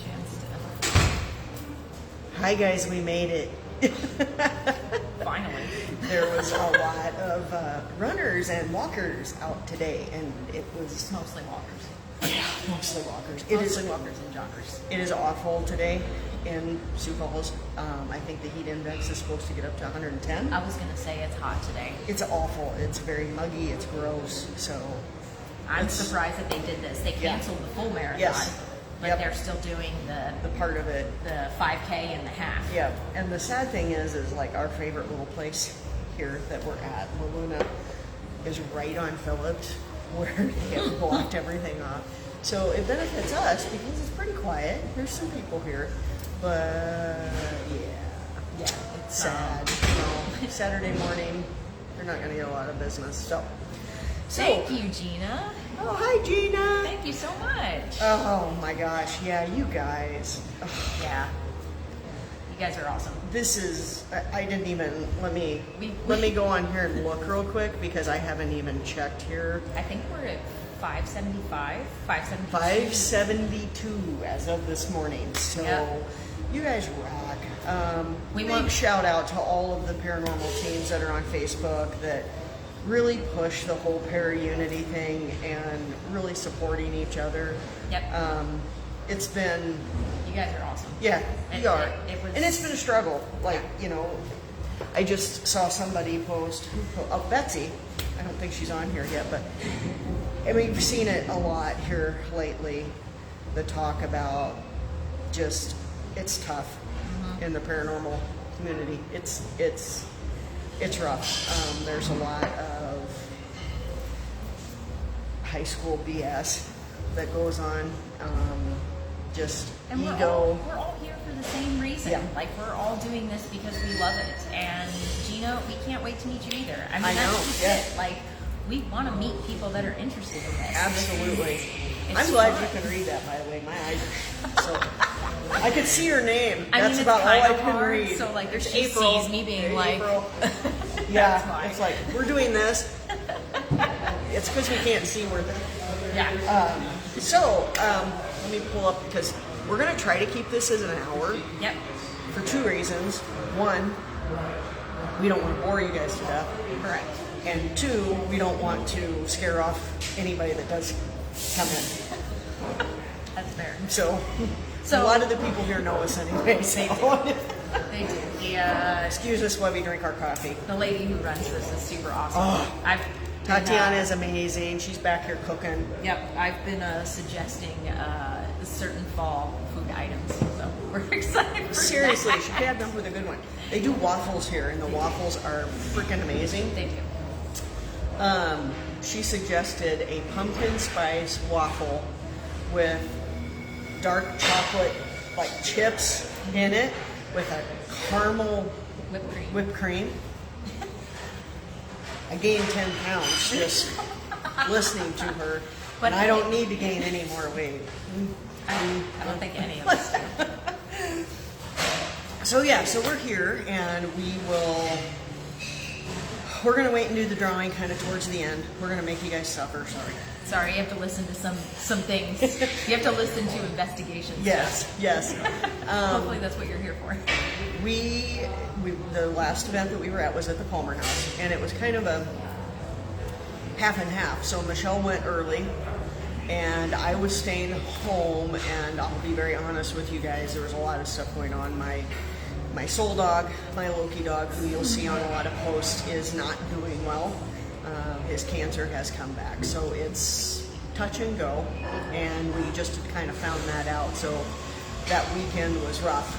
chance to. Hi guys, we made it. Finally. There was a lot of runners and walkers out today, and it was Mostly walkers. mostly walkers. Mostly walkers and joggers. It is awful today in Sioux Falls. I think the heat index is supposed to get up to 110. I was going to say it's hot today. It's awful. It's very muggy. It's gross. So I'm It's- surprised that they did this. They canceled the full marathon, Yes. but Yep. they're still doing the part of it. the 5K and the half. Yeah, and the sad thing is like our favorite little place here that we're at, La Luna, is right on Phillips, where they have blocked everything off. So it benefits us because it's pretty quiet. There's some people here, but yeah, it's sad. Saturday morning, they're not going to get a lot of business. So Thank you, Gina. Oh, hi, Gina. Thank you so much. Oh my gosh, yeah, you guys. Ugh. Yeah. You guys are awesome. This is, I didn't even, let me We- go on here and look real quick because I haven't even checked here. I think we're at 575, 572. 572 as of this morning. So Yep. you guys rock. We Big want- shout out to all of the paranormal teams that are on Facebook that really push the whole para-unity thing and really supporting each other. Yep. It's been, You guys are awesome. yeah, It- we are. it was- And it's been a struggle. Like, you know, I just saw somebody post, Betsy, I don't think she's on here yet, but I mean, we've seen it a lot here lately, the talk about just, it's tough in the paranormal community. It's rough. There's a lot of high school BS that goes on. Just And ego. we're all here for the same reason. Yeah. Like, we're all doing this because we love it. And Gina, we can't wait to meet you either. I mean, I know, that's just yeah. it. Like, we want to meet people that are interested in this. Absolutely. It's I'm glad fun. you can read that, by the way. My eyes are so. I could see her name. I That's mean, about it's all I kind of can hard, read. so, like, if It's she April. sees me being Hey, like- April. That's Yeah, why. it's like, we're doing this. It's because we can't see where the. Yeah. Let me pull up because we're going to try to keep this as an hour Yep. for two reasons. One, we don't want to bore you guys to death. Correct. And two, we don't want to scare off anybody that does come in. That's fair. So So- a lot of the people here know us anyway. So They do. excuse us while we drink our coffee. The lady who runs this is super awesome. Oh. I've been, Tatiana is amazing. She's back here cooking. Yep, I've been suggesting certain fall food items, so we're excited for Seriously, that. she had them with a good one. They do waffles here, and the waffles are freaking amazing. They do. She suggested a pumpkin spice waffle with dark chocolate like chips in it with a caramel Whipped cream. whipped cream. I gained 10 pounds just listening to her, But and I don't need to gain any more weight. I don't think any of us do. So yeah, so we're here, and we're gonna wait and do the drawing kind of towards the end. We're gonna make you guys suffer. Sorry. Sorry, you have to listen to some things. You have to listen to investigations. Yes, yes. Hopefully that's what you're here for. We the last event that we were at was at the Palmer House, and it was kind of a half and half. So Michelle went early, and I was staying home. And I'll be very honest with you guys, there was a lot of stuff going on. My soul dog, my Loki dog, who you'll see on a lot of posts, is not doing well. His cancer has come back, so it's touch and go, and we just kind of found that out. So that weekend was rough.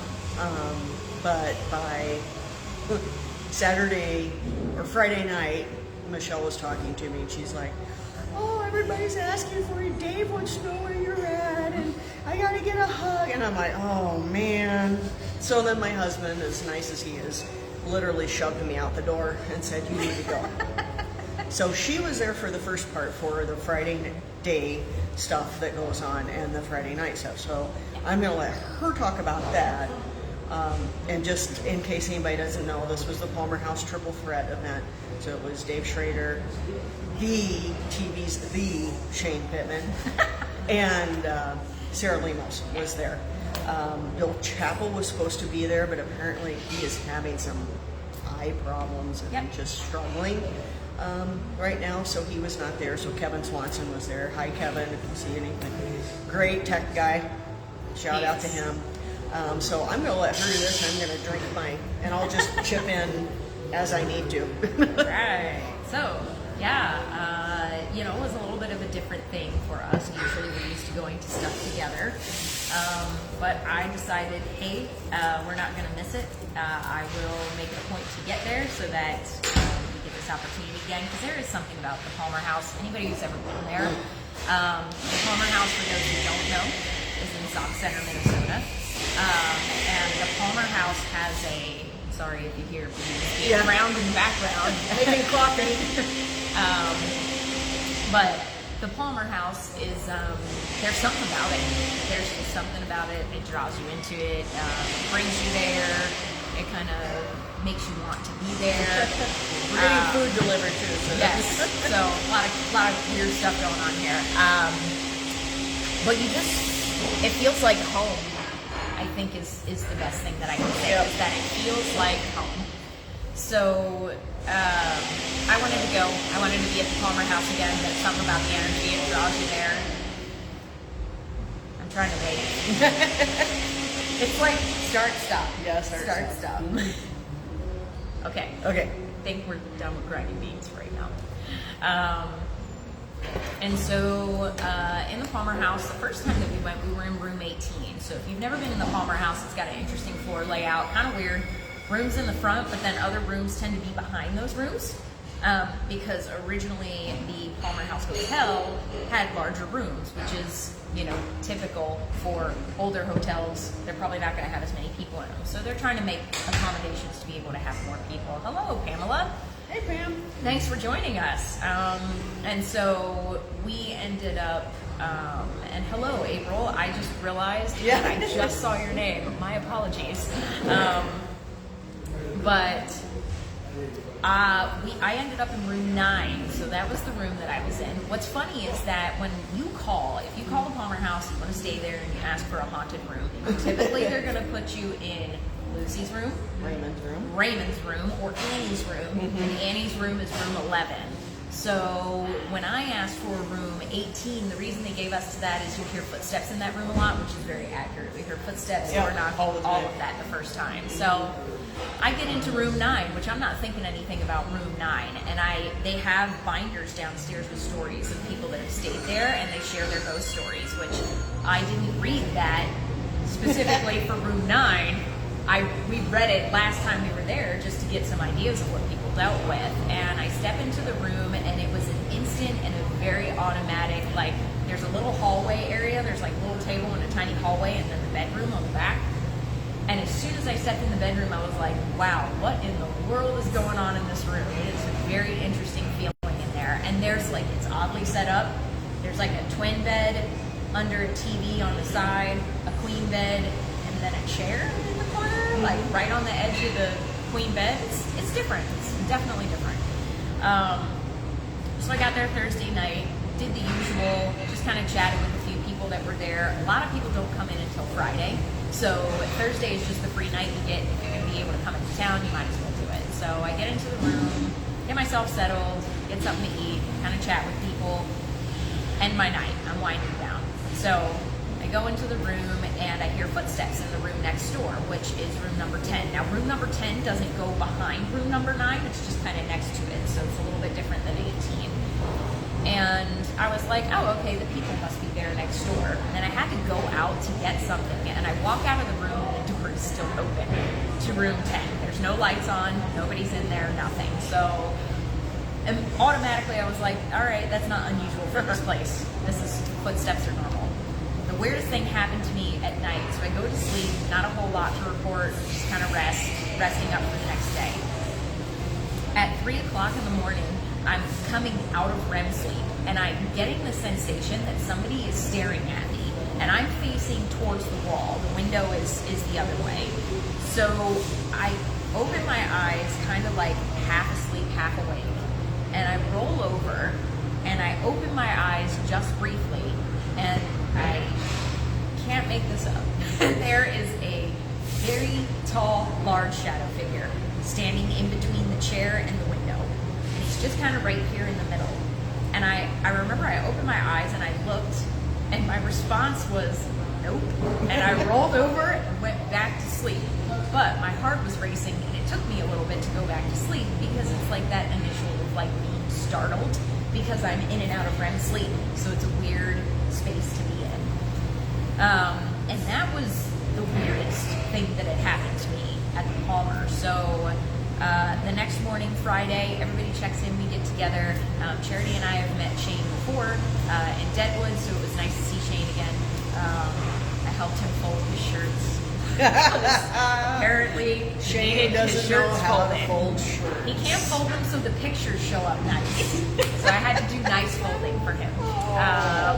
But by Saturday or Friday night, Michelle was talking to me, and she's like, "Oh, everybody's asking for you. Dave wants to know where you're at, and I gotta get a hug." And I'm like, "Oh man." So then my husband, as nice as he is, literally shoved me out the door and said, "You need to go." So she was there for the first part for the Friday day stuff that goes on and the Friday night stuff. So I'm gonna let her talk about that. And just in case anybody doesn't know, this was the Palmer House Triple Threat event. So it was Dave Schrader, TV's The Shane Pittman, and Sarah Lemos was there. Bill Chappell was supposed to be there, but apparently he is having some eye problems and Yep. just struggling right now, so he was not there. So Kevin Swanson was there. Hi, Kevin, if you see anything. Great tech guy. Shout out to Yes. him. So I'm going to let her do this. I'm going to drink mine, and I'll just chip in as I need to. Right. So, you know, it was a little bit of a different thing for us. Usually we're used to going to stuff together. But I decided, hey, we're not going to miss it. I will make it a point to get there so that we get this opportunity again, because there is something about the Palmer House. Anybody who's ever been there, the Palmer House, for those who don't know, is in Sauk Center, Minnesota. And the Palmer House has sorry if you hear bees around in the background. Making coffee. But the Palmer House is, there's something about it. There's just something about it. It draws you into it, brings you there. It kind of makes you want to be there. We're getting food delivered too. So Yes. So a lot of weird stuff going on here. But it feels like home. I think is the best thing that I can say, Yep. is that it feels like home. So I wanted to go. I wanted to be at the Palmer House again. There's something about the energy. It draws you there. I'm trying to wait. It's like start, stop. Yeah, start, stop. Okay. Okay. I think we're done with grinding beans right now. And so in the Palmer House, the first time that we went, we were in room 18. So if you've never been in the Palmer House, it's got an interesting floor layout, kind of weird. Rooms in the front, but then other rooms tend to be behind those rooms. Because originally the Palmer House Hotel had larger rooms, which is, you know, typical for older hotels. They're probably not going to have as many people in them. So they're trying to make accommodations to be able to have more people. Hello, Pamela. Hey, Pam. Thanks for joining us. And so we ended up, and hello, April. I just realized that I just saw your name. My apologies. But I ended up in room 9, so that was the room that I was in. What's funny is that when you if you call the Palmer House, you want to stay there and you ask for a haunted room, typically they're going to put you in Lucy's room, Raymond's room, or Annie's room, and Annie's room is room 11. So when I asked for room 18, the reason they gave us to that is you hear footsteps in that room a lot, which is very accurate. We hear footsteps, we're not all of that the first time. So I get into room 9, which I'm not thinking anything about room 9, and they have binders downstairs with stories of people that have stayed there, and they share their ghost stories, which I didn't read that specifically for room 9. We read it last time we were there just to get some ideas of what people dealt with, and I step into the room, and it was an instant and a very automatic, like, there's a little hallway area, there's like a little table and a tiny hallway, and then the bedroom on the back. And as soon as I stepped in the bedroom, I was like, wow, what in the world is going on in this room? It is a very interesting feeling in there. And there's like, it's oddly set up. There's like a twin bed under a TV on the side, a queen bed, and then a chair in the corner, like right on the edge of the queen bed. It's different. It's definitely different. So I got there Thursday night, did the usual, just kind of chatted with a few people that were there. A lot of people don't come in until Friday. So Thursday is just the free night you get. If you're going to be able to come into town, you might as well do it. So I get into the room, get myself settled, get something to eat, kind of chat with people, end my night. I'm winding down. So I go into the room and I hear footsteps in the room next door, which is room number 10. Now room number 10 doesn't go behind room number 9, it's just kind of next to it. So it's a little bit different than 18. And I was like, oh, okay, the people must be there next door. And then I had to go out to get something. And I walk out of the room and the door is still open to room 10. There's no lights on, nobody's in there, nothing. So and automatically I was like, all right, that's not unusual for this place. Footsteps are normal. The weirdest thing happened to me at night. So I go to sleep, not a whole lot to report, just kind of resting up for the next day. At 3 o'clock in the morning, I'm coming out of REM sleep, and I'm getting the sensation that somebody is staring at me, and I'm facing towards the wall. The window is the other way. So I open my eyes, kind of like half asleep, half awake, and I roll over, and I open my eyes just briefly, and I can't make this up. There is a very tall, large shadow figure standing in between the chair and the window. And he's just kind of right here in the middle. And I remember I opened my eyes and I looked, and my response was, nope. And I rolled over and went back to sleep. But my heart was racing, and it took me a little bit to go back to sleep because it's like that initial of like being startled because I'm in and out of REM sleep. So it's a weird space to be in. And that was the weirdest thing that had happened to me at the Palmer. So the next morning, Friday, everybody checks in, we get together. Charity and I have met Shane before in Deadwood, so it was nice to see Shane again. I helped him fold his shirts. Apparently, Shane doesn't know how to fold shirts. He can't fold them so the pictures show up nice. So I had to do nice folding for him,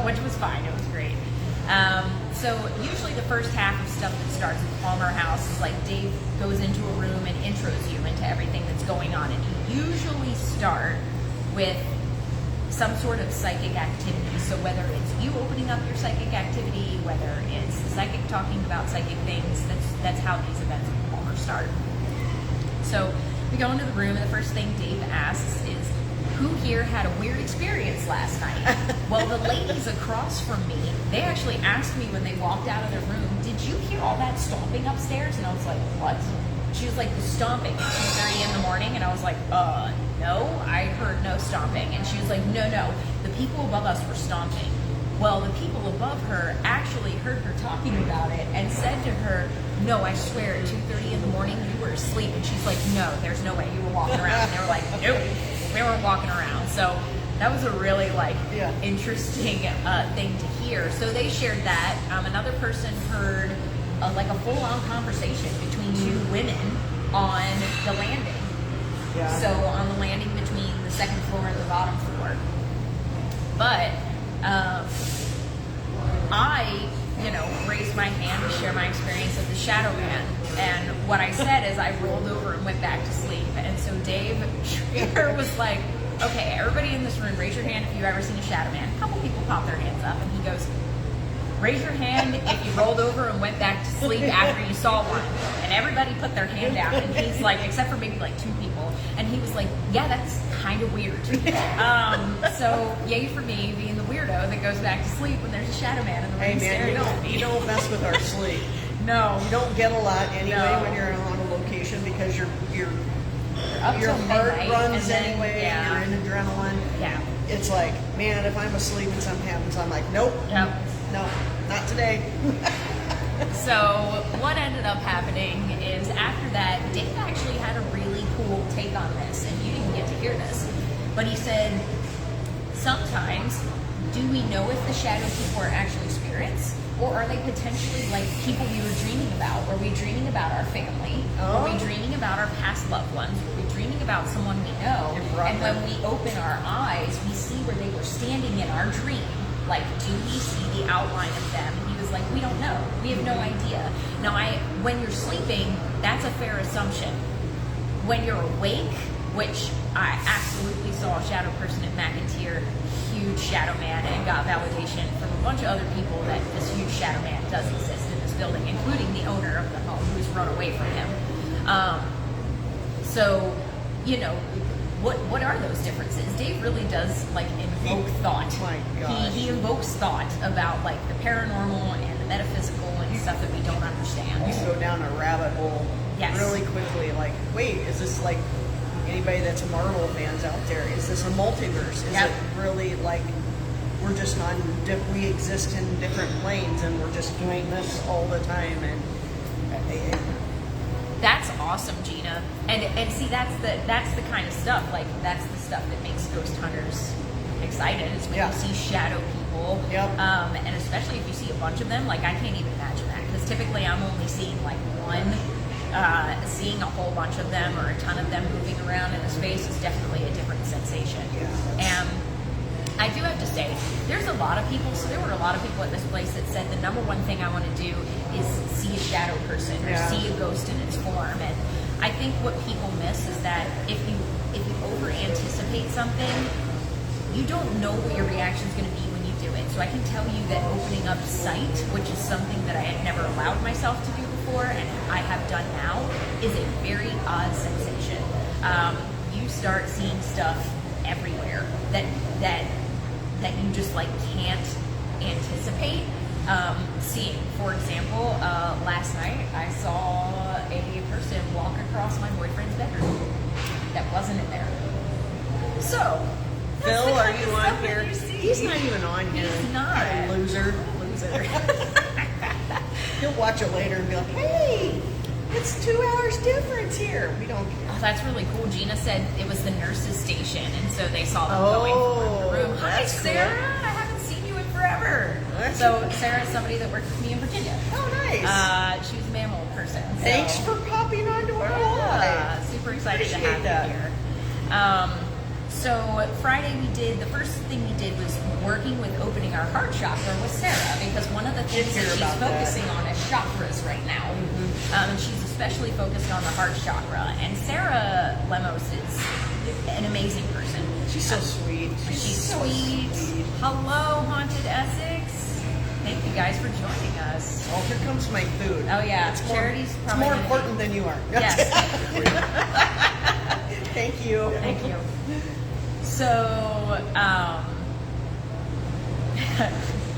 which was fine. It was great. So usually the first half of stuff that starts at the Palmer House is like Dave goes into a room and intros you into everything that's going on. And you usually start with some sort of psychic activity. So whether it's you opening up your psychic activity, whether it's the psychic talking about psychic things, that's how these events at the Palmer start. So we go into the room, and the first thing Dave asks is, who here had a weird experience last night? Well, the ladies across from me, they actually asked me when they walked out of their room, did you hear all that stomping upstairs? And I was like, what? She was like, the stomping at 2:30 in the morning. And I was like, no, I heard no stomping. And she was like, no, the people above us were stomping. Well, the people above her actually heard her talking about it and said to her, no, I swear at 2:30 in the morning you were asleep. And she's like, no, there's no way, you were walking around. And they were like, nope, we weren't walking around. So that was a really interesting thing to hear. So they shared that. Another person heard like a full-on conversation between two women on the landing. Yeah. So on the landing between the second floor and the bottom floor. But I, raised my hand to share my experience of the Shadow Man. And what I said is I rolled over and went back to sleep. And so Dave Schreier was like, okay, everybody in this room, raise your hand if you've ever seen a Shadow Man. A couple people popped their hands up, and he goes, raise your hand if you rolled over and went back to sleep after you saw one. And everybody put their hand down, and he's like, except for maybe like two people, and he was like, yeah, that's kind of weird. So yay for me being the weirdo that goes back to sleep when there's a Shadow Man in the room. Hey man, you don't mess with our sleep. No. You don't get a lot anyway when you're on a location because your heart runs anyway. Yeah. You're in adrenaline. Yeah. It's like, man, if I'm asleep and something happens, I'm like, nope. Yep. No, not today. So what ended up happening is after that, Dave actually had a really cool take on this, and you didn't get to hear this, but he said, sometimes, do we know if the shadow people are actually spirits, or are they potentially like people we were dreaming about? Were we dreaming about our family? Oh. Were we dreaming about our past loved ones? Were we dreaming about someone we know? And when we open our eyes, we see where they were standing in our dream. Like, do we see the outline of them? And he was like, we don't know. We have no idea. Now, when you're sleeping, that's a fair assumption. When you're awake, which I absolutely saw a shadow person at McIntyre, huge shadow man, and got validation from a bunch of other people that this huge shadow man does exist in this building, including the owner of the home who's run away from him. So, what are those differences? Dave really does like invoke thought. My gosh. He invokes thought about like the paranormal and the metaphysical and stuff that we don't understand. You can go down a rabbit hole Yes. really quickly. Like, wait, is this like anybody that's a Marvel fans out there? Is this a multiverse? Is Yep. it really like we're just we exist in different planes and we're just doing this all the time? And That's awesome, Gina. And see, that's the kind of stuff, like that's the stuff that makes ghost hunters excited, is when you see shadow people. Yep. And especially if you see a bunch of them, like I can't even imagine that, because typically I'm only seeing like one. Seeing a whole bunch of them or a ton of them moving around in a space is definitely a different sensation. And I do have to say, there were a lot of people at this place that said the number one thing I want to do is see a shadow person or see a ghost in its form. And I think what people miss is that if you over anticipate something, you don't know what your reaction is going to be when you do it. So I can tell you that opening up sight, which is something that I had never allowed myself to do before, and I have done now, is a very odd sensation. You start seeing stuff everywhere that you just like can't anticipate seeing. For example, last night I saw a person walk across my boyfriend's bedroom that wasn't in there. So, Phil, that's the are kind you of on stuff that here? you see. He's not even on here. He's not. Loser. Loser. He'll watch it later and be like, hey, it's 2 hours difference here. We don't care. Oh, that's really cool. Gina said it was the nurse's station, and so they saw them going from the room. Hi, that's Sarah. cool. I haven't seen you in forever. That's So Sarah is somebody that worked with me in Virginia. Oh, nice. She was a mammal person. So. Thanks for popping onto our live. Super excited to Appreciate have that. you here. So Friday the first thing we did was working with opening our heart chakra with Sarah, because one of the things hear that she's about that. focusing on is chakras right now. And she's especially focused on the heart chakra. And Sarah Lemos is an amazing person. She's so sweet. She's so sweet. Hello, Haunted Essex. Thank you guys for joining us. Oh, here comes my food. Oh yeah, It's Charity's it's probably more gonna important than you are. Yes. Thank you. Thank you. So,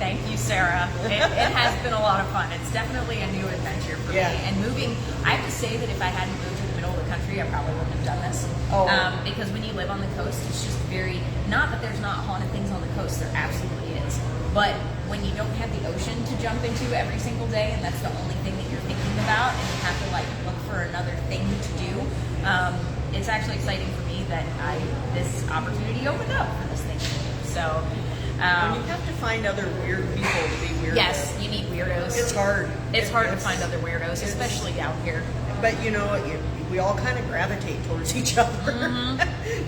thank you, Sarah. It has been a lot of fun. It's definitely a new adventure for Yeah. me. And moving, I have to say that if I hadn't moved to the middle of the country, I probably wouldn't have done this. Oh. Because when you live on the coast, it's just very, not that there's not haunted things on the coast, there absolutely is. But when you don't have the ocean to jump into every single day, and that's the only thing that you're thinking about, and you have to like look for another thing to do, it's actually exciting for me that this opportunity opened up for this thing to do. So, When you have to find other weird people to be weird yes, with, you need weirdos. it's hard. It's hard to find other weirdos, it's- especially out here. But you know, we all kind of gravitate towards each other.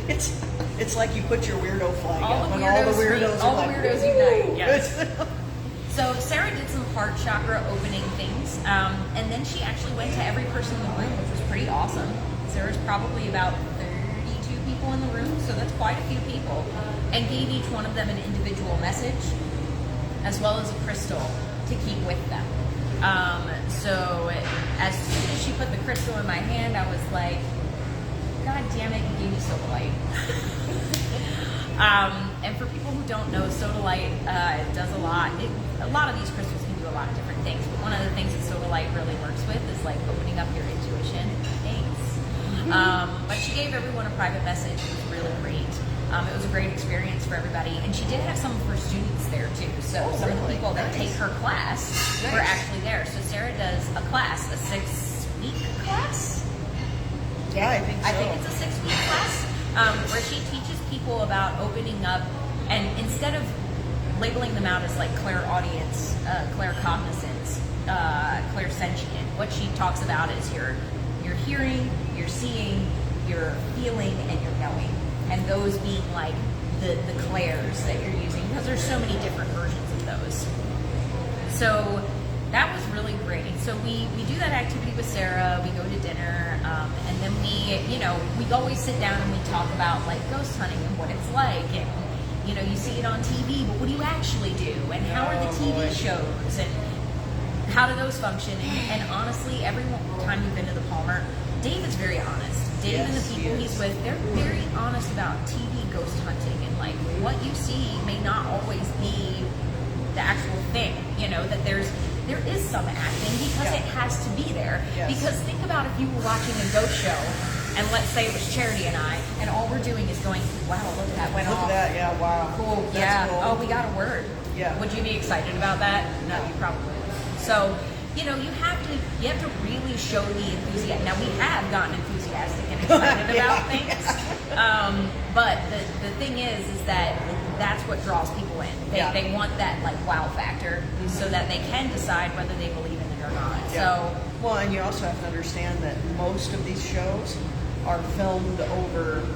It's like you put your weirdo flag All up, the and all the weirdos all are the like, weirdos "Woo!" unite. Yes. So Sarah did some heart chakra opening things, and then she actually went to every person in the room, which was pretty awesome. Sarah's probably about 32 people in the room, so that's quite a few people, and gave each one of them an individual message, as well as a crystal to keep with them. So as soon as she put the crystal in my hand, I was like, God damn it, you gave me Sodalite. And for people who don't know, Sodalite does a lot. A lot of these crystals can do a lot of different things, but one of the things that Sodalite really works with is like opening up your intuition. Thanks. But she gave everyone a private message. It was really great. It was a great experience for everybody, and she did have some of her students there too. So some of the people that take her class were actually there. So Sarah does a class, a 6-week class. Yeah, I think so. I think it's a 6-week class where she teaches people about opening up, and instead of labeling them out as like clairaudience, claircognizance, clairsentient, what she talks about is your hearing, your seeing, your feeling, and your knowing. And those being like the clairs that you're using, because there's so many different versions of those. So that was really great. So we do that activity with Sarah. We go to dinner, and then we always sit down and we talk about like ghost hunting and what it's like, and you see it on TV, but what do you actually do, and how are the TV shows, and how do those function? And honestly, every time you've been to the Palmer, Dave is very honest. Dave and the people he's with, they're very honest about TV ghost hunting, and like what you see may not always be the actual thing. That there is some acting, because it has to be there. Yes. Because think about if you were watching a ghost show, and let's say it was Charity and I, and all we're doing is going, wow, look at that went Look off. at that, yeah, wow. Cool. That's Yeah. cool. Oh, we got a word. Yeah. Would you be excited about that? No, you probably wouldn't. So, you have to really show the enthusiasm. Now we have gotten enthusiastic and excited about things. But the thing is that that's what draws people in. They want that like wow factor, so that they can decide whether they believe in it or not. Yeah. So, well, and you also have to understand that most of these shows are filmed over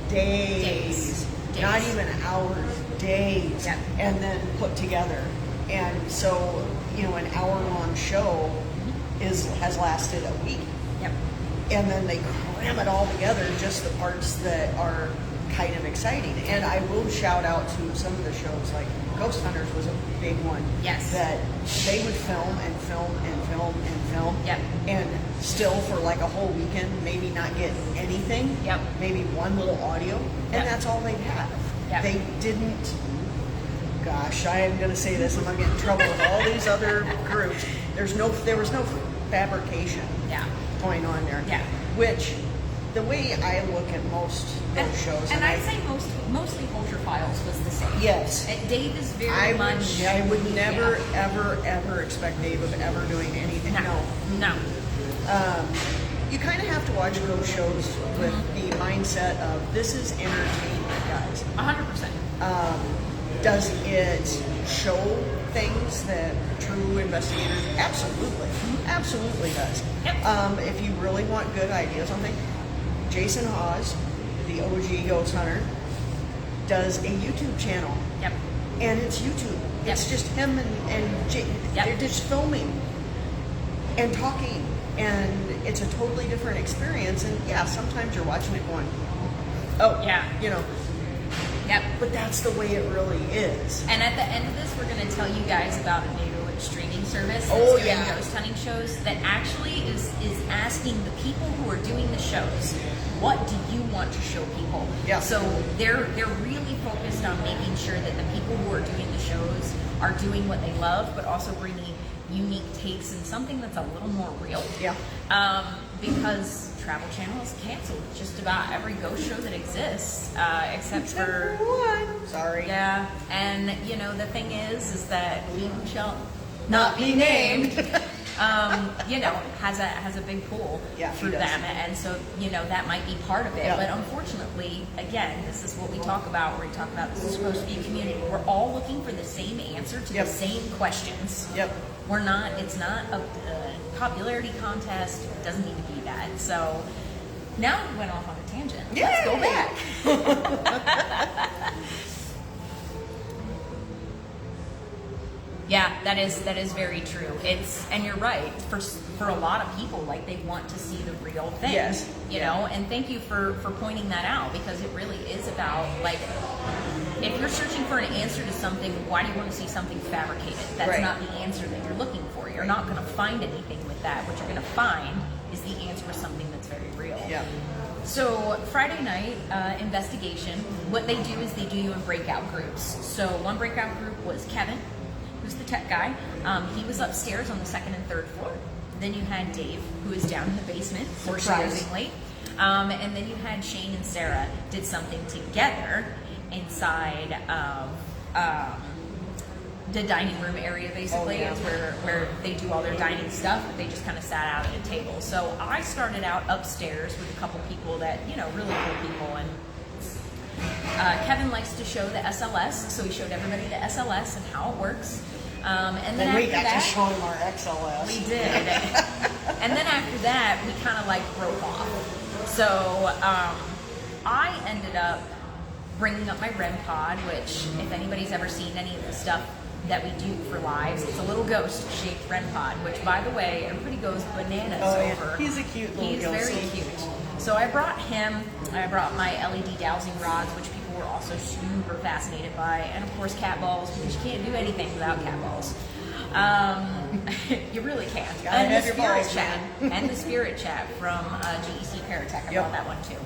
days. Not even hours, days, Yep. and then put together. And so, an hour-long show has lasted a week. yep. And then they cram it all together, just the parts that are kind of exciting. And I will shout out to some of the shows, like Ghost Hunters was a big one. Yes. That they would film and film and film and film. Yep. And still for like a whole weekend, maybe not get anything. Yep. Maybe one little audio, and Yep. that's all they'd have. Yep. They didn't. Gosh, I am going to say this, and I'm getting in trouble with all these other groups. There was no fabrication Yeah. going on there. Yeah. Which, the way I look at most those shows, And I'd say mostly Culture Files was the same. yes, Dave is very much. I would never, ever expect Dave of ever doing anything. No. You kind of have to watch those shows with the mindset of this is entertainment, guys. 100%. Does it show things that true investigators? Absolutely, absolutely does. Yep. If you really want good ideas on things, Jason Hawes, the OG Ghost Hunter, does a YouTube channel. Yep. And it's YouTube. Yep. It's just him and Yep. they're just filming and talking, and it's a totally different experience. And yeah, sometimes you're watching it going, oh Yeah. you know, Yep. but that's the way it really is. And at the end of this, we're going to tell you guys about a new streaming service that's Oh, doing yeah. ghost hunting shows that actually is asking the people who are doing the shows, what do you want to show people? Yeah. So they're really focused on making sure that the people who are doing the shows are doing what they love, but also bringing unique takes and something that's a little more real. Yeah. Because Travel Channel has canceled just about every ghost show that exists, except for one. Sorry. yeah. And you know the thing is that we who shall not be named, you know, has a big pool Yeah, for he does. them, and so you know that might be part of it. Yeah. But unfortunately, again, this is what we talk about. Where we talk about this is supposed to be a community. We're all looking for the same answer to Yep. the same questions. Yep. We're not. It's not a popularity contest. It doesn't need to be that. So now we went off on a tangent. Let's go Yay! back. Yeah, that is very true. And you're right. For a lot of people, like they want to see the real thing. Yes. You know, and thank you for pointing that out, because it really is about, like, if you're searching for an answer to something, why do you want to see something fabricated? That's Right. not the answer that you're looking for. You're not going to find anything with that. What you're going to find is the answer with something that's very real. Yeah. So Friday night investigation, what they do is they do you in breakout groups. So one breakout group was Kevin, who's the tech guy. He was upstairs on the second and third floor. Then you had Dave, who is down in the basement, Of course he is. surprisingly. And then you had Shane and Sarah did something together inside of the dining room area, basically. Oh, yeah. It's where they do all their dining stuff, but they just kind of sat out at a table. So I started out upstairs with a couple people that, you know, really cool people. And Kevin likes to show the SLS, so he showed everybody the SLS and how it works. And then And we after got that, to show him our XLS. we did. And then after that, we kind of like broke off. So I ended up bringing up my REM pod, which if anybody's ever seen any of the stuff that we do for lives, it's a little ghost-shaped REM pod, which, by the way, everybody goes bananas Oh, yeah. over. He's a cute little He's very ghosty. cute. So I brought him. I brought my LED dowsing rods, which people were also super fascinated by, and of course cat balls, because you can't do anything without cat balls. You really can't. Gotta And have the your spirit balls, chat, man. and the spirit chat from GEC Paratech. I Yep. brought that one too.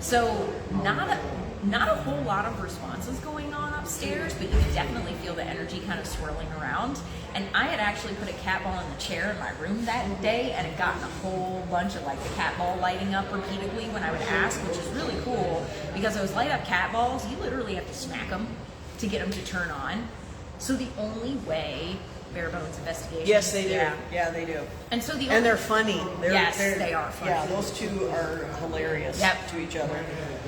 So not a whole lot of responses going on upstairs, but you could definitely feel the energy kind of swirling around. And I had actually put a cat ball in the chair in my room that day, and had gotten a whole bunch of like the cat ball lighting up repeatedly when I would ask, which is really cool because those light up cat balls, you literally have to smack them to get them to turn on. So the only way Bare Bones Investigation. Yes, they do. Yeah. Yeah, they do. And so the And they're funny. Yes, they are funny. Yeah, those two are hilarious Yep. to each other.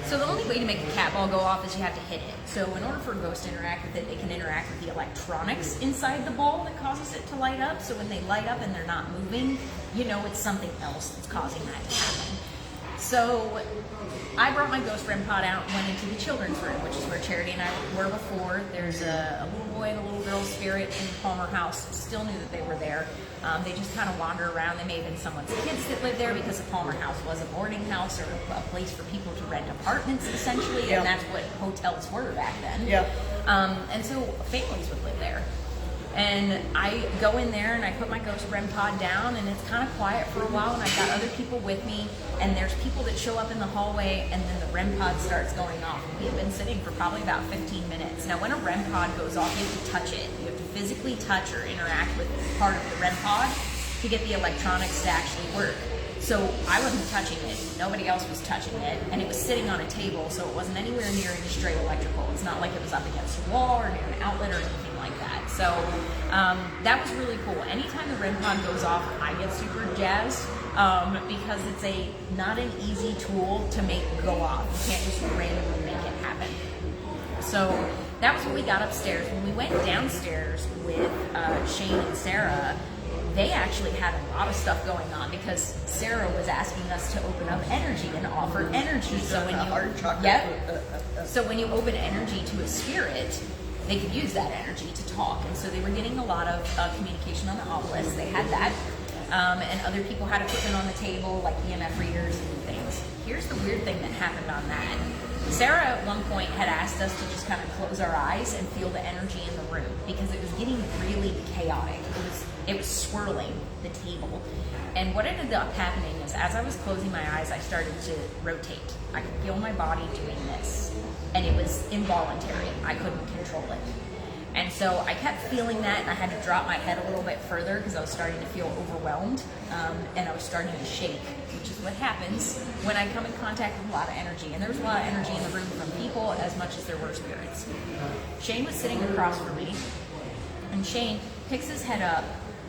So the only way to make a cat ball go off is you have to hit it. So in order for a ghost to interact with it, they can interact with the electronics inside the ball that causes it to light up. So when they light up and they're not moving, you know it's something else that's causing that to happen. So I brought my ghost REM pod out and went into the children's room, which is where Charity and I were before. There's a little boy and a little girl spirit in Palmer House. Still knew that they were there. They just kind of wander around. They may have been someone's kids that lived there, because the Palmer House was a boarding house or a place for people to rent apartments, essentially, Yep. and that's what hotels were back then. Yep. And so families would live there. And I go in there and I put my Ghost REM pod down, and it's kind of quiet for a while, and I've got other people with me, and there's people that show up in the hallway, and then the REM pod starts going off. We have been sitting for probably about 15 minutes. Now when a REM pod goes off, you have to touch it. You have to physically touch or interact with part of the REM pod to get the electronics to actually work. So I wasn't touching it, nobody else was touching it, and it was sitting on a table, so it wasn't anywhere near any straight electrical. It's not like it was up against a wall or near an outlet or anything like that. So that was really cool. Anytime the REM pod goes off, I get super jazzed because it's not an easy tool to make go off. You can't just randomly make it happen. So that was what we got upstairs. When we went downstairs with Shane and Sarah, they actually had a lot of stuff going on because Sarah was asking us to open up energy and offer energy. So when so when you open energy to a spirit, they could use that energy to talk. And so they were getting a lot of communication on the obelisk. They had that. And other people had equipment on the table, like EMF readers and things. Here's the weird thing that happened on that. Sarah at one point had asked us to just kind of close our eyes and feel the energy in the room because it was getting really chaotic. It was swirling the table. And what ended up happening is as I was closing my eyes, I started to rotate. I could feel my body doing this. And it was involuntary. I couldn't control it. And so I kept feeling that, and I had to drop my head a little bit further because I was starting to feel overwhelmed, and I was starting to shake, which is what happens when I come in contact with a lot of energy. And there was a lot of energy in the room from people as much as there were spirits. Shane was sitting across from me, and Shane picks his head up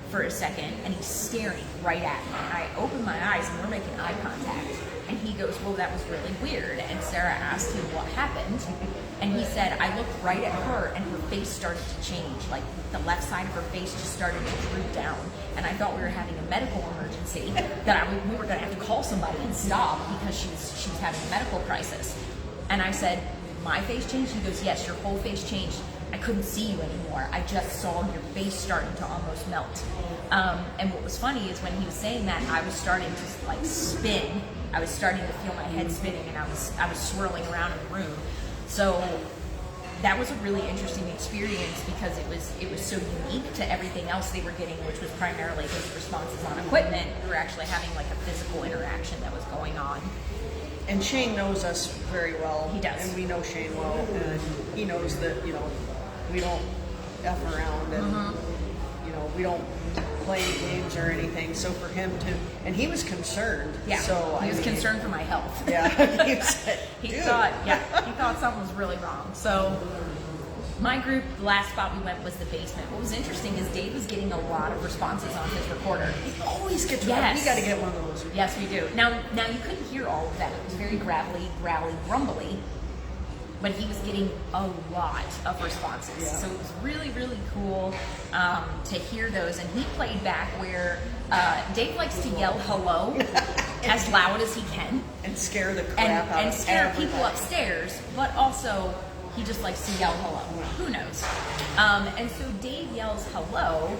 for a second, and he's staring right at me. And I open my eyes, and we're making eye contact. And he goes, well, that was really weird. And Sarah asked him what happened. And he said, I looked right at her and her face started to change. Like the left side of her face just started to droop down. And I thought we were having a medical emergency, that we were going to have to call somebody and stop because she was having a medical crisis. And I said, my face changed? He goes, yes, your whole face changed. I couldn't see you anymore. I just saw your face starting to almost melt. And what was funny is when he was saying that, I was starting to like spin. I was starting to feel my head spinning, and I was swirling around in the room. So that was a really interesting experience because it was so unique to everything else they were getting, which was primarily his responses on equipment. We were actually having like a physical interaction that was going on. And Shane knows us very well. He does. And we know Shane well, and he knows that, we don't F around, and, we don't play games or anything. So for him to, and he was concerned. Yeah, so he was concerned for my health. Yeah, he thought something was really wrong. So my group, the last spot we went was the basement. What was interesting is Dave was getting a lot of responses on his recorder. He always gets yes. We got to get one of those. Yes, we do. Now you couldn't hear all of that. It was very gravelly, growly, grumbly. But he was getting a lot of responses. Yeah. So it was really, really cool to hear those. And he played back where Dave likes to yell hello as loud as he can. And scare the crap out of and scare everybody. people upstairs, but also he just likes to yell hello. Who knows? And so Dave yells hello,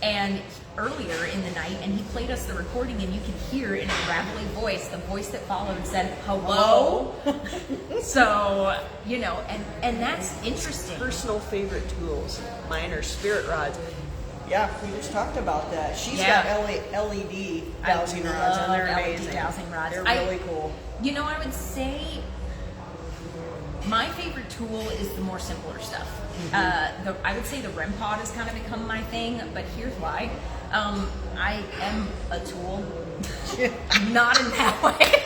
and earlier in the night, and he played us the recording, and you can hear in a gravelly voice, the voice that followed said hello. So, and that's interesting. Personal favorite tools. Mine are spirit rods. Yeah, we just talked about that. She's Yeah. got LED dowsing rods, and they're amazing. LED dowsing rods. They're really cool. I would say my favorite tool is the more simpler stuff. I would say the REM pod has kind of become my thing, but here's why. I am a tool. Not in that way.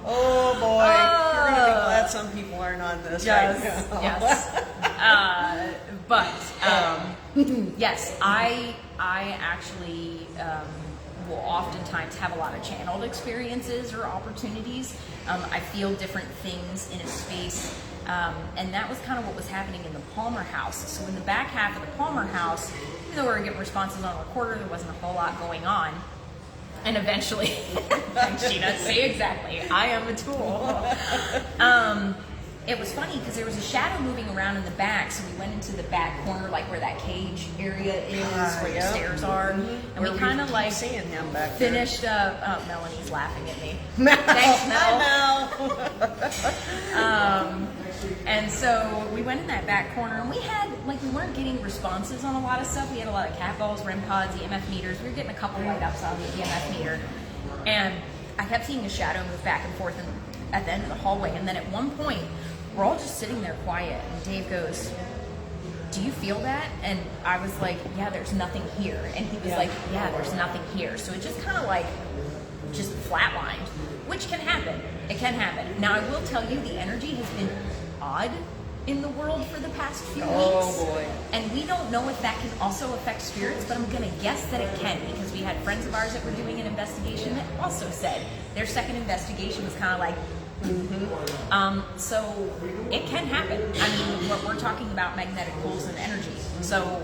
Oh boy, you're going to be glad some people aren't on this right now. Yes. Yes, I actually will oftentimes have a lot of channeled experiences or opportunities. I feel different things in a space, and that was kind of what was happening in the Palmer house. So in the back half of the Palmer house, even though we were getting responses on a recorder, there wasn't a whole lot going on. And eventually, Sheena, say exactly, I am a tool. It was funny because there was a shadow moving around in the back, so we went into the back corner, like where that cage area is, where the stairs are, and we kind of like seeing him back finished up. Oh, Melanie's laughing at me. Thanks, Mel. And so we went in that back corner, and we weren't getting responses on a lot of stuff. We had a lot of cat balls, REM pods, EMF meters. We were getting a couple light ups on the EMF meter. And I kept seeing a shadow move back and forth at the end of the hallway. And then at one point, we're all just sitting there quiet. And Dave goes, do you feel that? And I was like, yeah, there's nothing here. And he was like, yeah, there's nothing here. So it just kind of just flatlined, which can happen. It can happen. Now, I will tell you, the energy has been odd in the world for the past few weeks. Oh boy. And we don't know if that can also affect spirits, but I'm going to guess that it can, because we had friends of ours that were doing an investigation that also said their second investigation was kind of like, so it can happen. I mean, we're talking about magnetic poles and energy. So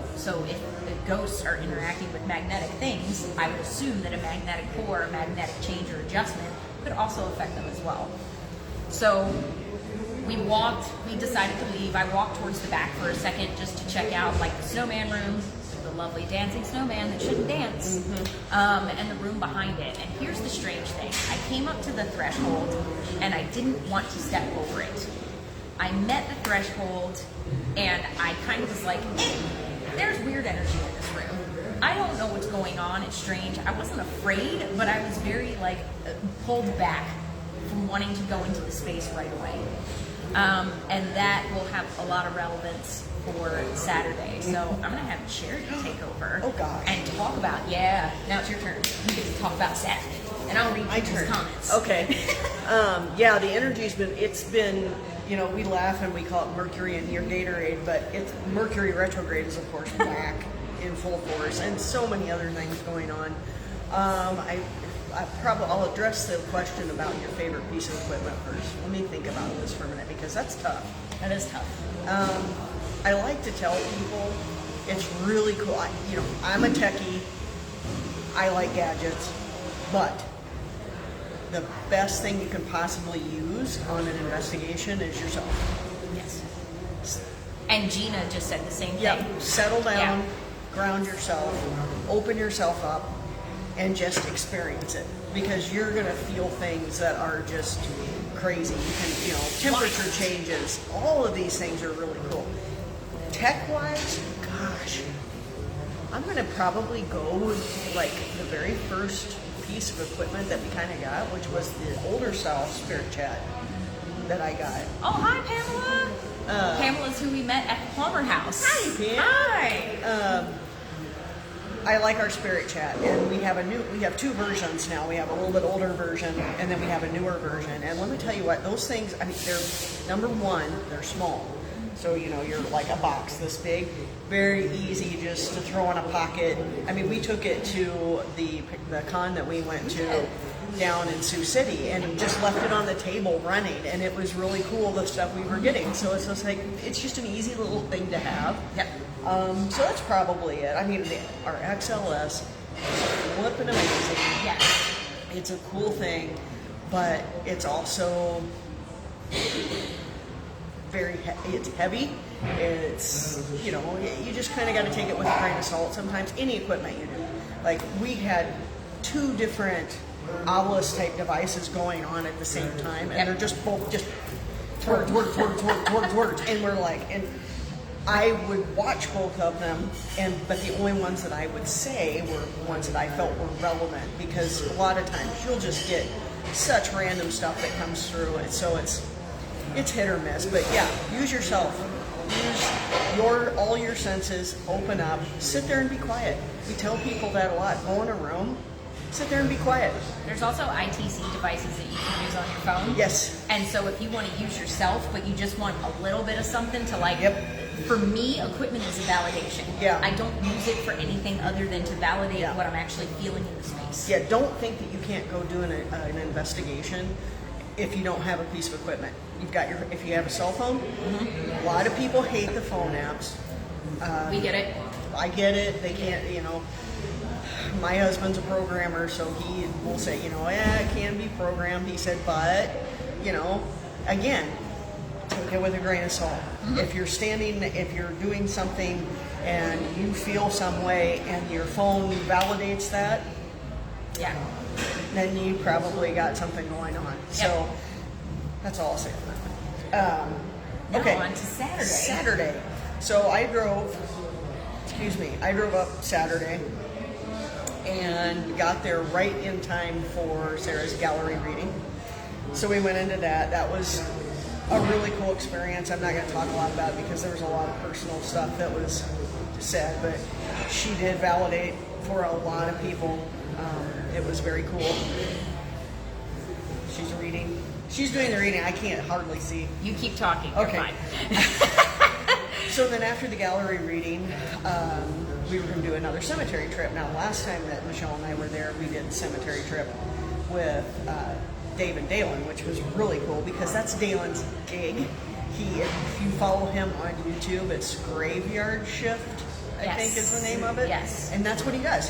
if the ghosts are interacting with magnetic things, I would assume that a magnetic pole or a magnetic change or adjustment could also affect them as well. So we decided to leave. I walked towards the back for a second just to check out like the snowman room, the lovely dancing snowman that shouldn't dance, and the room behind it. And here's the strange thing. I came up to the threshold and I didn't want to step over it. I met the threshold and I kind of was like, there's weird energy in this room. I don't know what's going on. It's strange. I wasn't afraid, but I was very pulled back from wanting to go into the space right away. And that will have a lot of relevance for Saturday. So I'm going to have Sherry take over. Oh, gosh. And talk about, now it's your turn. You get to talk about Saturday. And I'll read people's comments. Okay. The energy's been, we laugh and we call it Mercury in your Gatorade, but it's Mercury retrograde is, of course, back in full force, and so many other things going on. I'll address the question about your favorite piece of equipment first. Let me think about this for a minute, because that's tough. That is tough. I like to tell people it's really cool. I'm a techie. I like gadgets, but the best thing you can possibly use on an investigation is yourself. Yes. And Gina just said the same thing. Yep. Settle down, Yeah. ground yourself, open yourself up, and just experience it, because you're gonna feel things that are just crazy. You can, temperature changes. All of these things are really cool. Tech-wise, gosh, I'm gonna probably go with the very first piece of equipment that we kind of got, which was the older style Spirit Chat that I got. Oh, hi, Pamela. Pamela's who we met at the Plumber House. Hi, Pam. Hi. I like our Spirit Chat, and we have two versions now. We have a little bit older version, and then we have a newer version. And let me tell you what, those things, they're, number one, they're small. So, you're like a box this big, very easy just to throw in a pocket. We took it to the con that we went to down in Sioux City and just left it on the table running, and it was really cool, the stuff we were getting. So it's just it's just an easy little thing to have. Yep. So that's probably it. Our XLS is flipping amazing. Yes. It's a cool thing, but it's also it's heavy. It's, you just kind of got to take it with a grain of salt sometimes. Any equipment you do. We had two different Ovilus type devices going on at the same time, and they're just both just words. And we're and I would watch both of them, but the only ones that I would say were ones that I felt were relevant, because a lot of times you'll just get such random stuff that comes through, and so it's hit or miss. But yeah, use yourself. Use all your senses, open up, sit there and be quiet. We tell people that a lot. Go in a room, sit there and be quiet. There's also ITC devices that you can use on your phone. Yes. And so if you want to use yourself, but you just want a little bit of something to for me, equipment is a validation. Yeah. I don't use it for anything other than to validate Yeah. what I'm actually feeling in the space. Yeah, don't think that you can't go do an investigation if you don't have a piece of equipment. If you have a cell phone, a lot of people hate the phone apps. We get it. I get it. They can't, my husband's a programmer, so he will say, it can be programmed. He said, but, again, take it with a grain of salt. Mm-hmm. If you're doing something and you feel some way and your phone validates that, yeah, then you probably got something going on. Yep. So that's all I'll say on that. No, Okay. on to Saturday. Saturday. So I drove up Saturday and got there right in time for Sarah's gallery reading. So we went into that. That was a really cool experience. I'm not going to talk a lot about it because there was a lot of personal stuff that was said, but she did validate for a lot of people. It was very cool. She's reading. She's doing the reading. I can't hardly see. You keep talking. You're Okay. fine. So then after the gallery reading, we were going to do another cemetery trip. Now, last time that Michelle and I were there, we did a cemetery trip with Dave and Dalen, which was really cool because that's Dalen's gig. If you follow him on YouTube, it's Graveyard Shift, I think is the name of it. Yes. And that's what he does.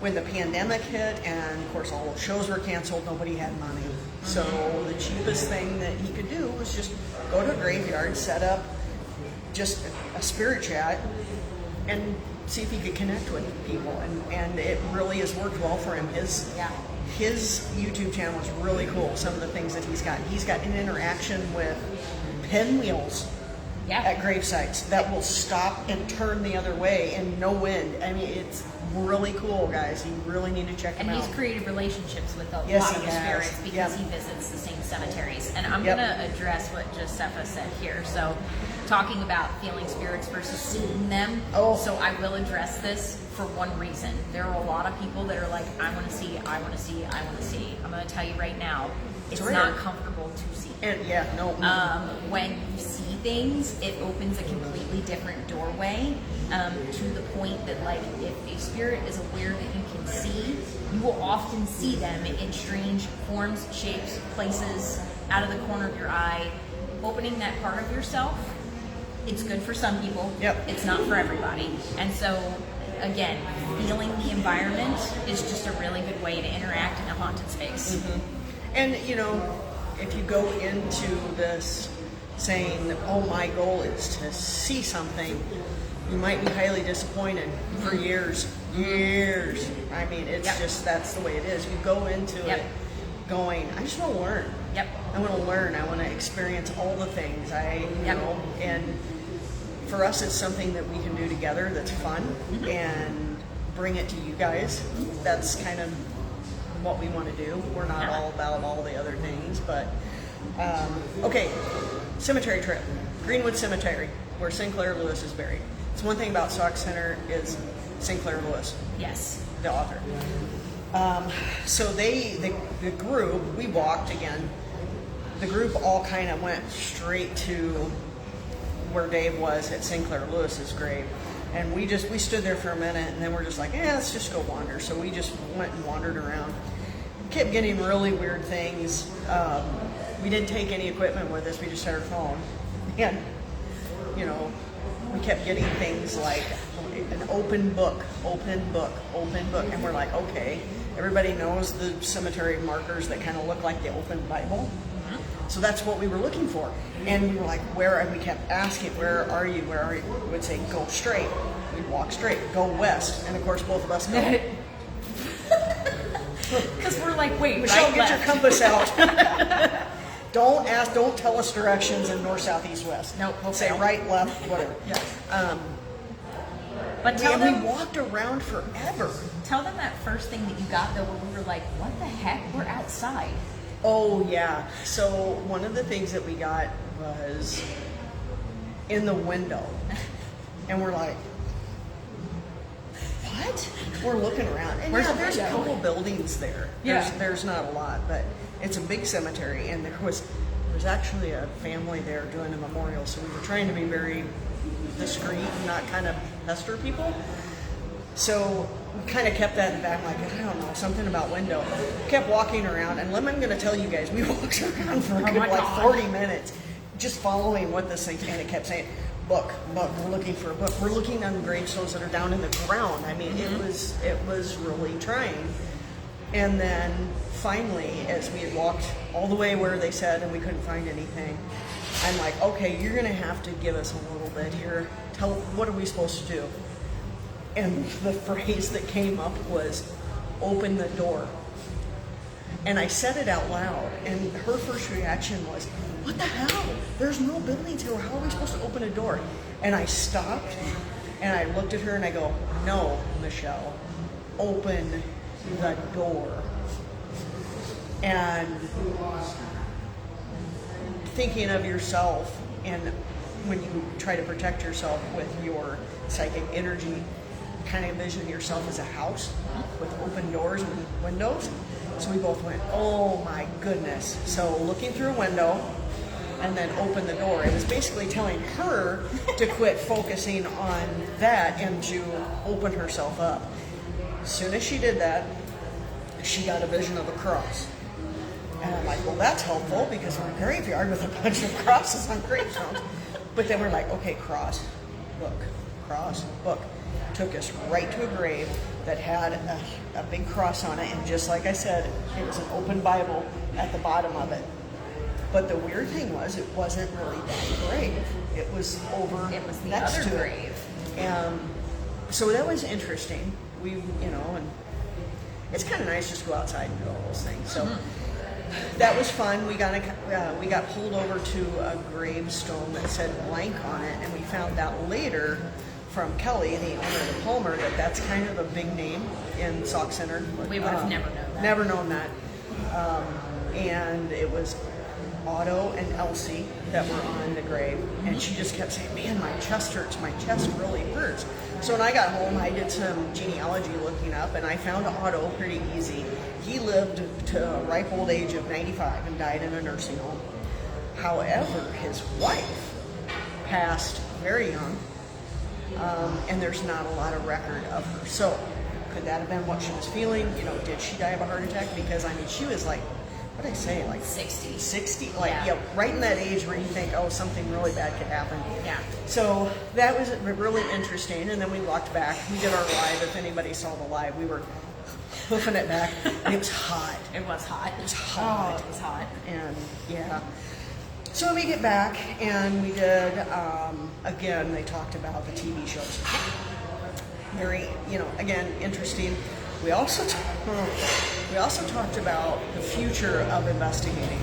When the pandemic hit and of course all the shows were canceled, nobody had money. So the cheapest thing that he could do was just go to a graveyard, set up just a spirit chat, and see if he could connect with people. And it really has worked well for him. His YouTube channel is really cool. Some of the things that he's got an interaction with pinwheels at grave sites that will stop and turn the other way in no wind. I mean, it's really cool, guys. You really need to check him out. And he's created relationships with a lot Yes, of he has. spirits because Yep. he visits the same cemeteries. And I'm Yep. going to address what Josepha said here. So, talking about feeling spirits versus seeing them. Oh. So, I will address this for one reason. There are a lot of people that are like, I want to see, I want to see, I want to see. I'm going to tell you right now, it's rare. not comfortable to see. And When you see things, it opens a completely different doorway to the point that, like, if a spirit is aware that you can see, you will often see them in strange forms, shapes, places, out of the corner of your eye. Opening that part of yourself, it's good for some people. Yep. It's not for everybody. And so, again, feeling the environment is just a really good way to interact in a haunted space. And if you go into this saying, "Oh, my goal is to see something," you might be highly disappointed for years. I mean, it's just that's the way it is. You go into it going, "I just want to learn. Yep. I want to learn. I want to experience all the things." And for us, it's something that we can do together that's fun and bring it to you guys. That's kind of what we want to do. We're not all about all the other things, but okay. Cemetery trip, Greenwood Cemetery, where Sinclair Lewis is buried. It's one thing about Stock Center is Sinclair Lewis, Yes. the author. So the group, we walked again. The group all kind of went straight to where Dave was at Sinclair Lewis's grave. And we stood there for a minute, and then we're just like, let's just go wander. So we just went and wandered around. Kept getting really weird things. We didn't take any equipment with us. We just had our phone. And, we kept getting things like an open book. And we're like, okay. Everybody knows the cemetery markers that kind of look like the open Bible. So that's what we were looking for. And we were like, where? And we kept asking, where are you? Where are you? We would say, go straight. We'd walk straight. Go west. And of course, both of us go. Because we're like, wait, Michelle, right, get your left. compass out. Don't tell us directions in north, south, east, west. Nope, we'll say fail. right, left, whatever. But tell And them, we walked around forever. tell them that first thing that you got though, where we were like, what the heck? We're outside. Oh, yeah. So one of the things that we got was in the window. And we're like, what? We're looking around. And Where's the there's a window? couple buildings there. Yeah. There's not a lot, but it's a big cemetery. And there was actually a family there doing a memorial. So we were trying to be very discreet and not kind of pester people. So we kind of kept that in the back, like, I don't know, something about window. Kept walking around, and I'm going to tell you guys, we walked around for a good, my God. 40 minutes, just following what this thing, and it kept saying, book, we're looking for a book. We're looking on gravestones that are down in the ground. I mean, it was really trying. And then finally, as we had walked all the way where they said, and we couldn't find anything, I'm like, okay, you're going to have to give us a little bit here. What are we supposed to do? And the phrase that came up was, open the door. And I said it out loud, and her first reaction was, what the hell? There's no buildings here. How are we supposed to open a door? And I stopped, and I looked at her, and I go, no, Michelle, open the door. And thinking of yourself, and when you try to protect yourself with your psychic energy, kind of envision yourself as a house with open doors and windows. So we both went, oh my goodness. So looking through a window and then open the door. It was basically telling her to quit focusing on that and to open herself up. As soon as she did that, she got a vision of a cross. And I'm like, well, that's helpful because we're in a graveyard with a bunch of crosses on gravestones. But then we're like, okay, cross, book, cross, book. Took us right to a grave that had a big cross on it, and just like I said, it was an open Bible at the bottom of it. But the weird thing was, it wasn't really that grave. It was over the next other to grave. it. And so that was interesting. We, and it's kind of nice just to go outside and do all those things. So that was fun. We got pulled over to a gravestone that said blank on it, and we found out later from Kelly, the owner of the Palmer, that that's kind of a big name in Sauk Center. We would have never known that. Never known that. And it was Otto and Elsie that were on the grave, and she just kept saying, man, my chest hurts, my chest really hurts. So when I got home, I did some genealogy looking up, and I found Otto pretty easy. He lived to a ripe old age of 95 and died in a nursing home. However, his wife passed very young, and there's not a lot of record of her. So could that have been what she was feeling? Did she die of a heart attack? Because, she was like, what did I say, like 60. 60? Like, Yeah. right in that age where you think, oh, something really bad could happen. Yeah. So that was really interesting. And then we walked back. We did our live. If anybody saw the live, we were hoofing it back. And it was hot. It was hot. It was hot. Oh, it was hot. And yeah. So we get back, and we did, again, they talked about the TV shows. Very, again, interesting. We also talked about the future of investigating.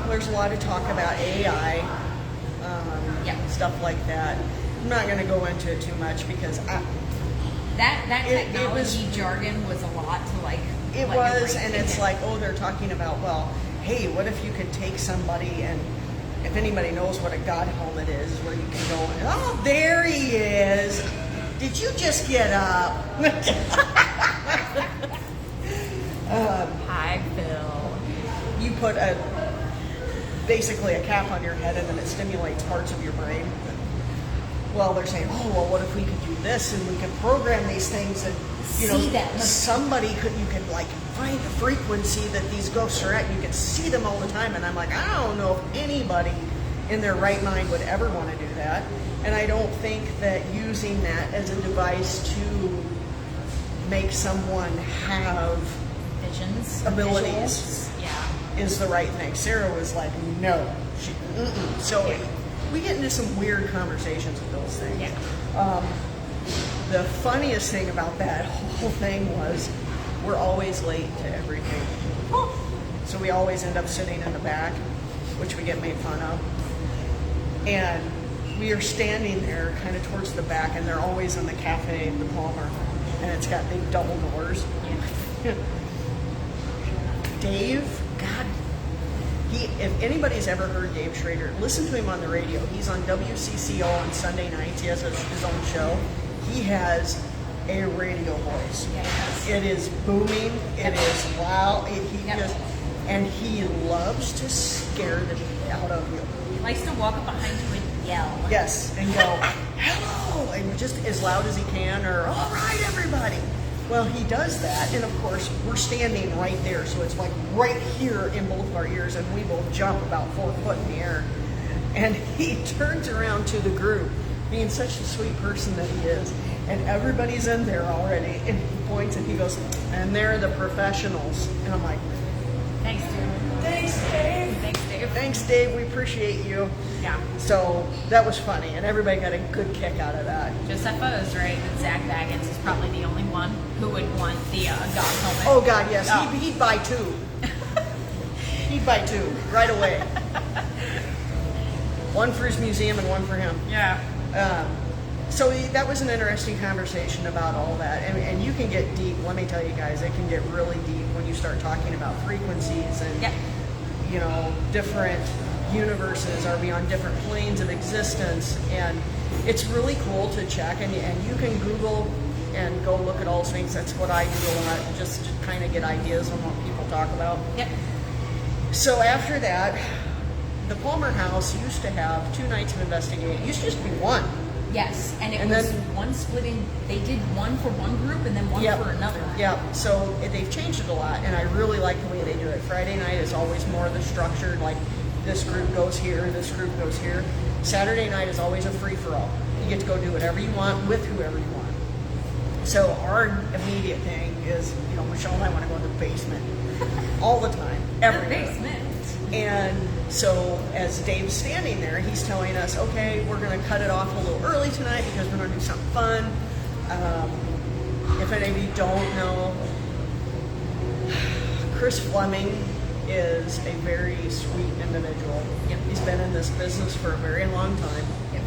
There's a lot of talk about AI, stuff like that. I'm not going to go into it too much because that it technology jargon was a lot to It was, and it's like, oh, they're talking about, well, hey, what if you could take somebody, and if anybody knows what a God helmet is, where you can go and, oh, there he is. Did you just get up? Hi, Phil. You put basically a cap on your head, and then it stimulates parts of your brain. Well, they're saying, oh, well, what if we could do this, and we could program these things, and See them. you could like find the frequency that these ghosts are at, and you can see them all the time. And I'm like, I don't know if anybody in their right mind would ever want to do that. And I don't think that using that as a device to make someone have Visions. abilities Visuals. Yeah. is the right thing. Sarah was like, no. So we get into some weird conversations with those things. Yeah. The funniest thing about that whole thing was we're always late to everything. So we always end up sitting in the back, which we get made fun of. And we are standing there kind of towards the back, and they're always in the cafe, the Palmer, and it's got big double doors. Yeah. Dave, God, if anybody's ever heard Dave Schrader, listen to him on the radio. He's on WCCO on Sunday nights. He has his own show. He has a radio voice. Yes. It is booming. It is loud. Yep. And he loves to scare the shit out of you. He likes to walk up behind you and yell. Yes, and go, hello, and just as loud as he can, or all right, everybody. Well, he does that, and of course, we're standing right there, so it's like right here in both of our ears, and we both jump about 4 foot in the air. And he turns around to the group, being such a sweet person that he is, and everybody's in there already, and he points and he goes, and they're the professionals. And I'm like, Thanks, dude. Thanks, Dave. Thanks, Dave. Thanks, Dave. We appreciate you. Yeah. So that was funny, and everybody got a good kick out of that. Josephus, right? That Zach Baggins is probably the only one who would want the dog helmet. Oh God, yes. Oh. He'd buy two. He'd buy two right away. One for his museum and one for him. Yeah. So that was an interesting conversation about all that, and you can get deep. Let me tell you guys, it can get really deep when you start talking about frequencies and Yep. you know, different universes are beyond different planes of existence, and it's really cool to check. And you can Google and go look at all those things. That's what I do a lot, just to kind of get ideas on what people talk about. Yep. So after that, the Palmer House used to have 2 nights of investigating. It used to just be one. Yes, and it And was then- one splitting. They did one for one group and then one Yep. for another. Yeah, so they've changed it a lot, and I really like the way they do it. Friday night is always more of the structured, like this group goes here, this group goes here. Saturday night is always a free-for-all. You get to go do whatever you want with whoever you want. So our immediate thing is, you know, Michelle and I want to go in the basement all the time, The everywhere. basement. And so as Dave's standing there, he's telling us, okay, we're going to cut it off a little early tonight because we're going to do something fun. If any of you don't know, Chris Fleming is a very sweet individual. Yep. He's been in this business for a very long time. Yep.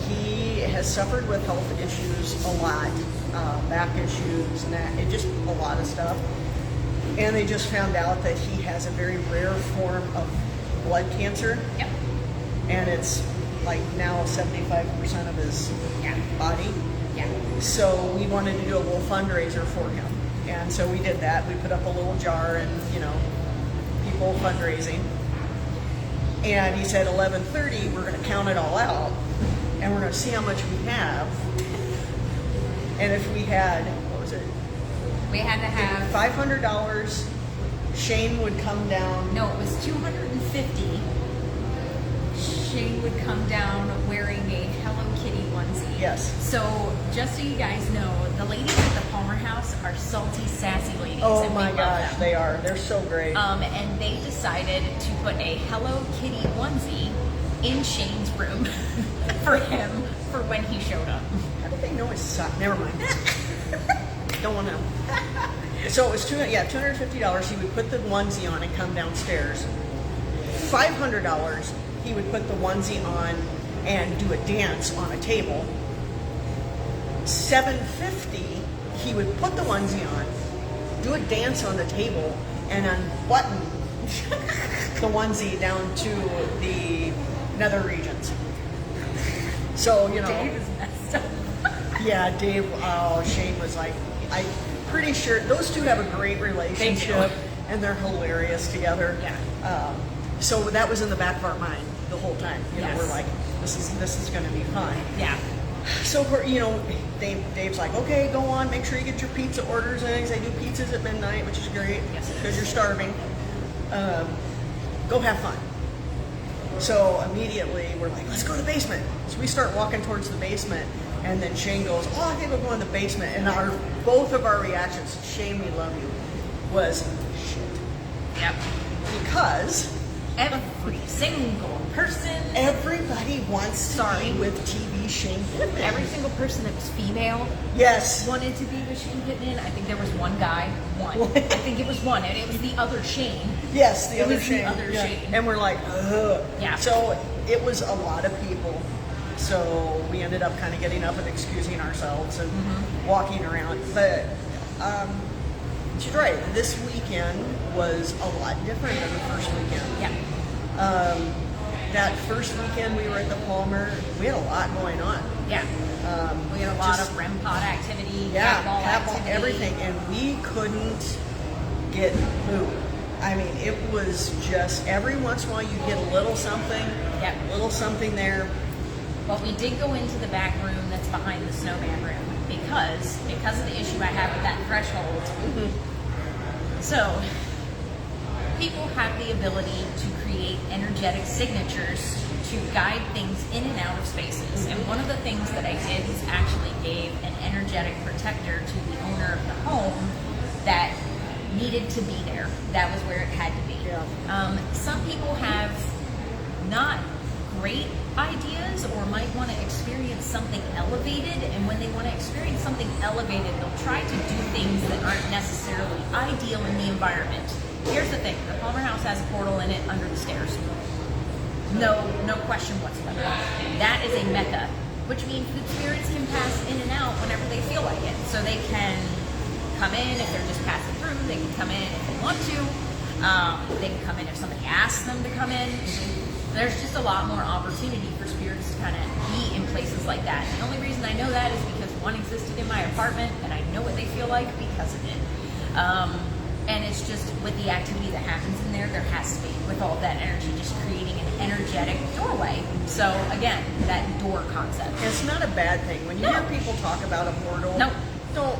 He has suffered with health issues a lot, back issues, just a lot of stuff. And they just found out that he has a very rare form of blood cancer, Yep. and it's like now 75% of his Yeah. body. Yeah. So we wanted to do a little fundraiser for him. And so we did that. We put up a little jar and, you know, people fundraising. And he said 11:30, we're going to count it all out and we're going to see how much we have. And if we had, what was it? We had to have. $500, Shane would come down. No, it was 250. Shane would come down wearing a Hello Kitty onesie. Yes. So, just so you guys know, the ladies at the Palmer House are salty, sassy ladies. Oh and we my love gosh, them. they are. They're so great. And they decided to put a Hello Kitty onesie in Shane's room for him for when he showed up. How did they know his son? Never mind. Don't want to know. So it was $250. He would put the onesie on and come downstairs. $500. He would put the onesie on and do a dance on a table. $750. He would put the onesie on, do a dance on the table, and unbutton the onesie down to the nether regions. So, you know. Dave is messed up. Yeah, Dave, Shane was like, I'm pretty sure those two have a great relationship and they're hilarious together. Yeah. So that was in the back of our mind the whole time. You know, Yes. we're like, this is going to be fun. Yeah. So, Dave's like, okay, go on, make sure you get your pizza orders in. They do pizzas at midnight, which is great. Yes, it because is. you're starving. Go have fun. So immediately we're like, let's go to the basement. So we start walking towards the basement, and then Shane goes, oh, I think we'll go in the basement. And both of our reactions, Shane, we love you, was shit. Yep. Because Every single person, everybody wants to be with TV Shane Pittman. every single person that was female Yes. wanted to be with Shane Pittman. I think there was one guy, one. I think it was one, and it was the other Shane. Yes, the It other was the Shane. other Shane. And we're like, ugh. Yeah. So it was a lot of people. So we ended up kind of getting up and excusing ourselves and walking around. But she's right. This weekend was a lot different than the first weekend. Yeah. That first weekend we were at the Palmer, we had a lot going on. Yeah. We had a lot just- of REM pod activity, Yeah, cat ball activity. everything, and we couldn't get food. I mean, it was just every once in a while you get a little something, Yep. little something there. But we did go into the back room that's behind the snowman room because of the issue I have with that threshold. So people have the ability to create energetic signatures to guide things in and out of spaces. And one of the things that I did is actually gave an energetic protector to the owner of the home that needed to be there. That was where it had to be. Yeah. Some people have not great ideas or might want to experience something elevated, and when they want to experience something elevated, they'll try to do things that aren't necessarily ideal in the environment. Here's the thing, the Palmer House has a portal in it under the stairs. No question whatsoever. That is a mecca, which means food spirits can pass in and out whenever they feel like it. So they can come in if they're just passing through, they can come in if they want to, they can come in if somebody asks them to come in. There's just a lot more opportunity for spirits to kind of be in places like that. The only reason I know that is because one existed in my apartment, and I know what they feel like because of it. And it's just with the activity that happens in there, there has to be, with all that energy, just creating an energetic doorway. So again, that door concept. It's not a bad thing. When you No. hear people talk about a portal, Nope. don't.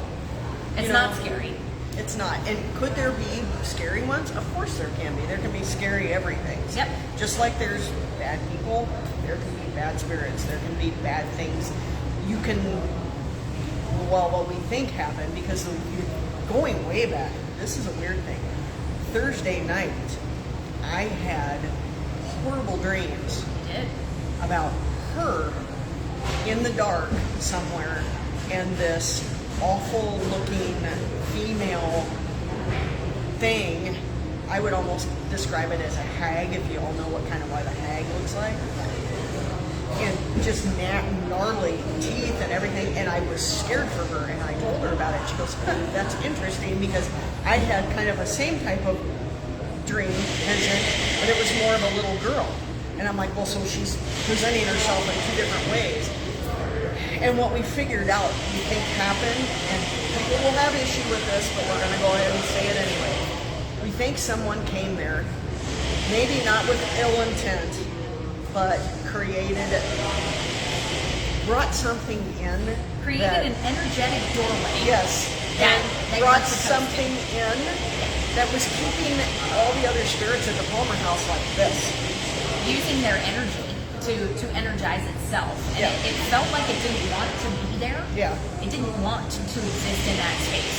It's you not know, scary. It's not. And could there be scary ones? Of course there can be. There can be scary everything. Yep. Just like there's bad people, there can be bad spirits, there can be bad things. You can, well, what we think happened, because you're going way back. This is a weird thing. Thursday night, I had horrible dreams You did. about her in the dark somewhere, and this awful looking female thing. I would almost describe it as a hag, if you all know what a hag looks like. And just gnarly teeth and everything, and I was scared for her, and I told her about it. She goes, that's interesting, because I had kind of a same type of dream vision, but it was more of a little girl. And I'm like, well, so she's presenting herself in two different ways. And what we figured out, we think happened, and people will have issue with this, but we're going to go ahead and say it anyway. We think someone came there, maybe not with ill intent, but brought something in. Created an energetic doorway. Yes, That and brought you're supposed to. something in that was keeping all the other spirits at the Palmer House like this. Using their energy to energize itself. And Yeah. it felt like it didn't want to be there. Yeah. It didn't want to exist in that space.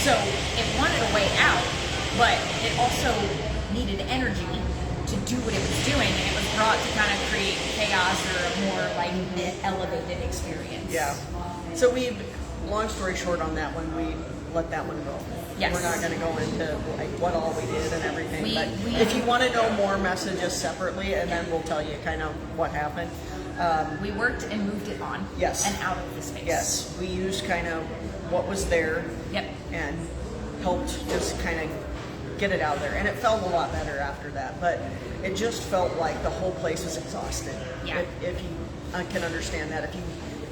So it wanted a way out, but it also needed energy to do what it was doing, and it was brought to kind of create chaos or a more like elevated experience. Yeah. So long story short on that one, we let that one go. Yes. We're not going to go into like what all we did and everything. But We- if you want to know more, message us separately, and then we'll tell you kind of what happened. We worked and moved it on. Yes. And out of the space. Yes, we used kind of what was there. Yep. And helped just kind of get it out there, and it felt a lot better after that. But it just felt like the whole place was exhausted. Yeah. If you can understand that, if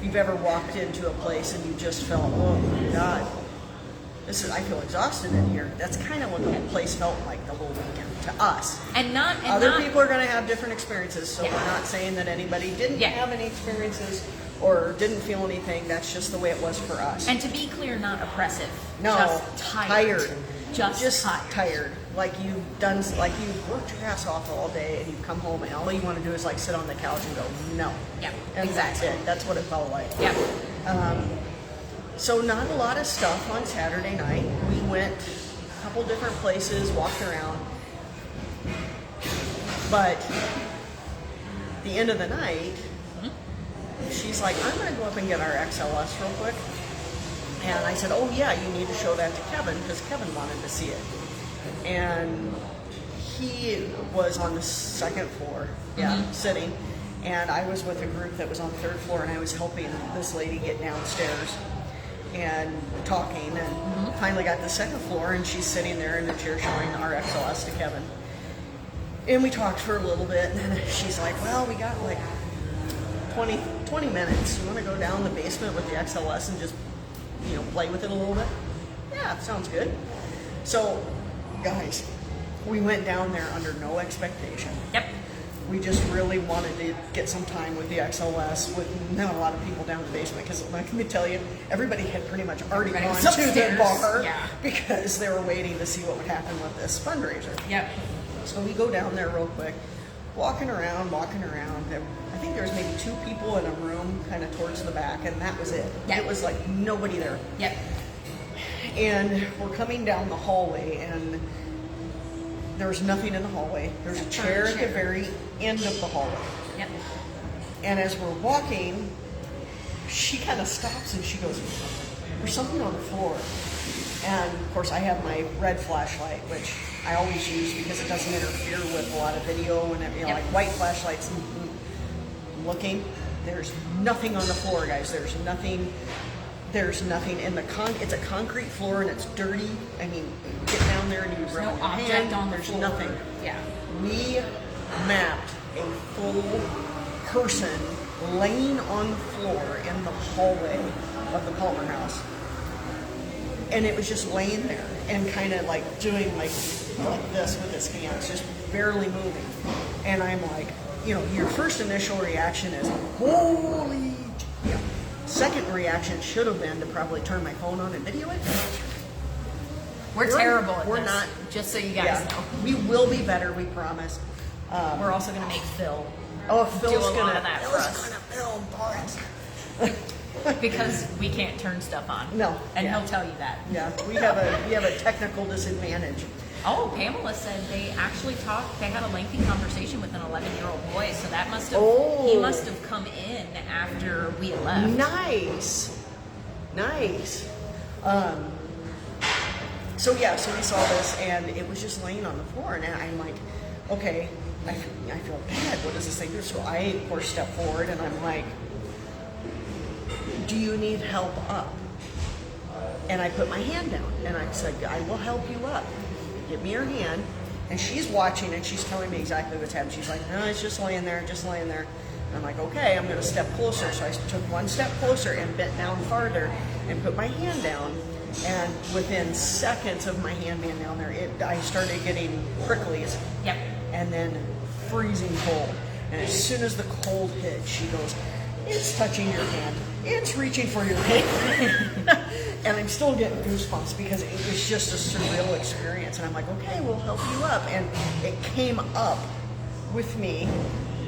you've ever walked into a place and you just felt, oh my God, I feel exhausted in here. That's kind of what the place felt like the whole weekend to us. Other people are going to have different experiences, so Yeah. we're not saying that anybody didn't Yeah. have any experiences or didn't feel anything. That's just the way it was for us. And to be clear, not oppressive. No, Just tired. Just tired. Like you've worked your ass off all day, and you come home, and all you want to do is like sit on the couch and go, no. Yeah, And exactly. that's it. That's what it felt like. Yeah. So not a lot of stuff on Saturday night. We went a couple different places, walked around. But the end of the night, she's like, I'm going to go up and get our XLS real quick. And I said, oh yeah, you need to show that to Kevin, because Kevin wanted to see it. And he was on the second floor, sitting. And I was with a group that was on the third floor, and I was helping this lady get downstairs and talking, and finally got to the second floor, and she's sitting there in the chair showing our XLS to Kevin. And we talked for a little bit, and then she's like, well, we got like 20 minutes. You want to go down the basement with the XLS and just, play with it a little bit? Yeah, sounds good. So, guys, we went down there under no expectation. Yep. We just really wanted to get some time with the XLS with not a lot of people down in the basement, because let me tell you, everybody had pretty much already Everybody gone was to the upstairs. bar Yeah. because they were waiting to see what would happen with this fundraiser. Yep. So we go down there real quick, walking around. I think there was maybe 2 people in a room kind of towards the back, and that was it. Yep. It was like nobody there. Yep. And we're coming down the hallway, and there's nothing in the hallway. There's a chair at the very end of the hallway. Yep. And as we're walking, she kind of stops and she goes, there's something on the floor. And of course I have my red flashlight, which I always use because it doesn't interfere with a lot of video and Yep. like white flashlights. I'm looking, there's nothing on the floor, guys. There's nothing in the it's a concrete floor and it's dirty. I mean, you get down there and you There's rub no your object hand, on the there's floor. nothing. Yeah. We mapped a full person laying on the floor in the hallway of the Palmer house. And it was just laying there and kind of like doing like this with his hands, just barely moving. And I'm like, you know, your first initial reaction is, holy, yeah. Second reaction should have been to probably turn my phone on and video it. We're terrible at We're this, not. just so you guys Yeah, know. we will be better, we promise. We're also going to make Phil, Oh, Phil's do a lot gonna, of that for Phil's us. gonna film for us. because we can't turn stuff on. No, And yeah. he'll tell you that. Yeah, we have a technical disadvantage. Oh, Pamela said they actually talked, they had a lengthy conversation with an 11-year-old boy, so that must have, he Oh. must have come in after we had left. Nice. So yeah, so we saw this and it was just laying on the floor and I'm like, okay, I feel bad. What does this thing do? So I, of course, step forward and I'm like, do you need help up? And I put my hand down and I said, I will help you up. Give me your hand. And she's watching and she's telling me exactly what's happening. She's like, no, it's just laying there, just laying there. And I'm like, okay, I'm going to step closer. So I took one step closer and bent down farther and put my hand down. And within seconds of my hand being down there, I started getting pricklies. Yep. And then freezing cold. And as soon as the cold hit, she goes, it's touching your hand. It's reaching for your hand. And I'm still getting goosebumps because it was just a surreal experience. And I'm like, okay, we'll help you up. And it came up with me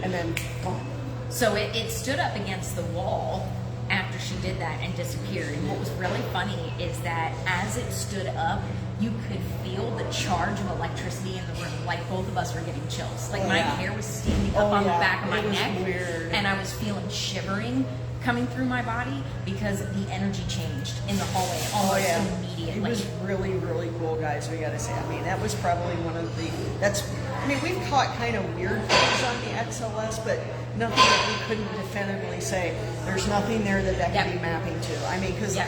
and then gone. So it stood up against the wall after she did that and disappeared. And what was really funny is that as it stood up, you could feel the charge of electricity in the room. Like both of us were getting chills. Like Oh, my yeah. hair was standing up Oh, on the yeah. back of my It was neck. weird. And I was feeling shivering coming through my body because the energy changed in the hallway almost It immediately. was really, really cool, guys. We got to say. I mean, that was probably one of the. I mean, we've caught kind of weird things on the XLS, but nothing that we couldn't definitively say. There's nothing there that could Yep. be mapping to. I mean, because Yep.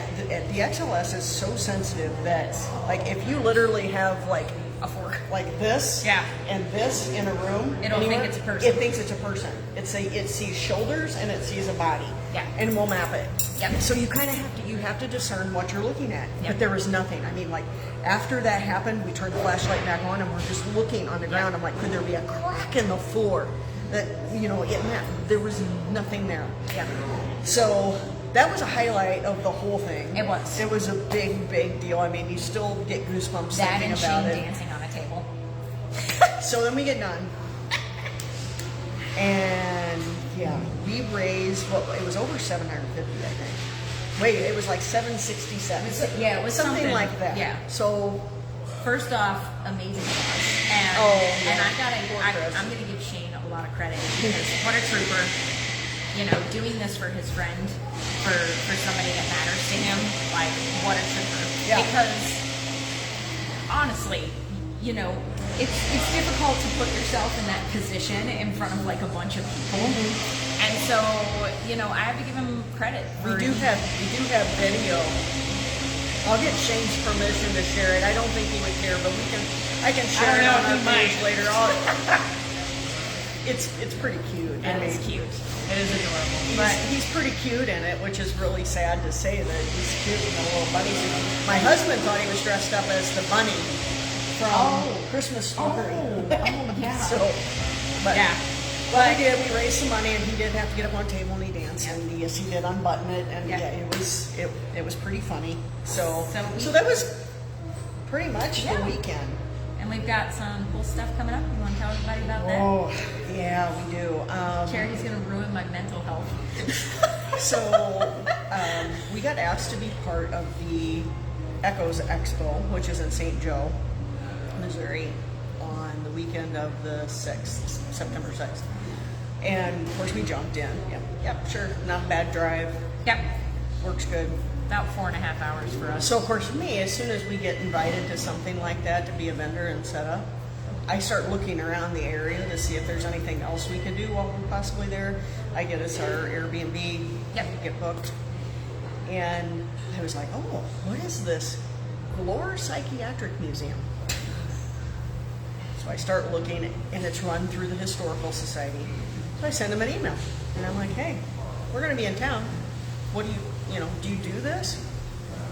the XLS is so sensitive that, like, if you literally have like a fork. like this Yeah. and this in a room, It'll think anywhere, it's a person. It thinks it's a person. It sees shoulders and it sees a body. Yeah. And we'll map it. Yep. So you kind of have to discern what you're looking at. Yep. But there was nothing. I mean, like after that happened, we turned the flashlight back on and we're just looking on the ground. I'm like, could there be a crack in the floor that it meant there was nothing there. Yeah. So that was a highlight of the whole thing. It was. It was a big, big deal. I mean, you still get goosebumps That thinking and about Shane it. dancing on a table. So then we get done. And yeah, we raised it was over 750, I think. Wait, it was like 767. It was something like that. Yeah. So First off, amazing cause. And, Oh, yeah. and Poor Chris. I'm going to give Shane a lot of credit because what a trooper, doing this for his friend, for somebody that matters to him, like, what a trooper. Yeah. Because, honestly, it's difficult to put yourself in that position in front of, like, a bunch of people. Mm-hmm. And so, I have to give him credit. we For, do have video. I'll get Shane's permission to share it. I don't think he would care, but I can share it know on if our he page might. later. It's pretty cute. and it's cute. It is adorable. But he's pretty cute in it, which is really sad to say that he's cute in the little bunny suit. My husband thought he was dressed up as the bunny from Christmas Story. yeah. So, but Yeah. But we did. We raised some money, and he did have to get up on the table and he danced. Yeah. And yes, he did unbutton it, and Yeah. it was pretty funny. So So that was pretty much Yeah. the weekend. And we've got some cool stuff coming up. You want to tell everybody about that? Oh yeah, we do. Charity's going to ruin my mental health. So we got asked to be part of the Echoes Expo, which is in St. Joe, Missouri, on the weekend of the 6th, September 6th. And of course we jumped in. Yep, sure, not a bad drive. Yep. Works good. About 4.5 hours for us. So of course me, as soon as we get invited to something like that to be a vendor and set up, I start looking around the area to see if there's anything else we could do while we're possibly there. I get us our Airbnb, get booked. And I was like, oh, what is this? Glore Psychiatric Museum. So I start looking, and it's run through the Historical Society. So I send them an email, and I'm like, hey, we're going to be in town. What do do you do this?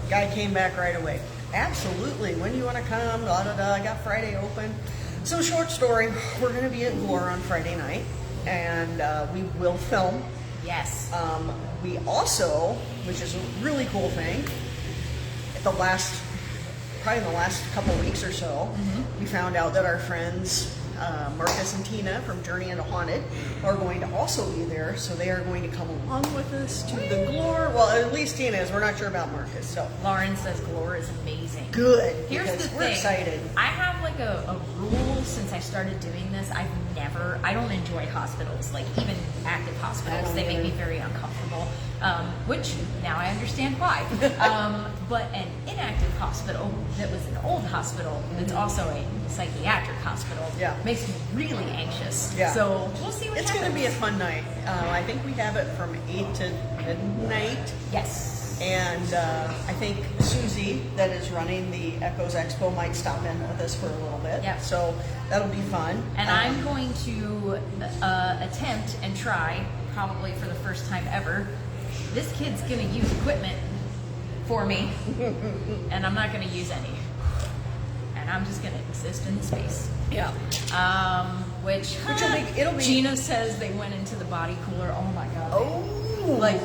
Guy came back right away. Absolutely. When do you want to come? Da da da. I got Friday open. So short story, we're going to be at Glore on Friday night, and we will film. Yes. We also, which is a really cool thing, probably in the last couple weeks or so, we found out that our friends Marcus and Tina from Journey into Haunted are going to also be there, so they are going to come along with us to the Glore. Well, at least Tina is. We're not sure about Marcus. So Lauren says Glore is amazing. good. Here's because the we're thing. excited. I have like a rule since I started doing this. I don't enjoy hospitals, like even active hospitals. They make me very uncomfortable, which now I understand why. But an inactive hospital that was an old hospital that's also a psychiatric hospital makes me really anxious. Yeah. So we'll see what It's happens. going to be a fun night. I think we have it from 8 to midnight. Yes. And I think Susie, that is running the Echoes Expo, might stop in with us for a little bit. Yep. So that'll be fun. And I'm going to attempt and try, probably for the first time ever. This kid's going to use equipment for me, and I'm not going to use any. And I'm just going to exist in the space. Yeah. Which it'll be. Gina says they went into the body cooler. Oh my god. Oh. Like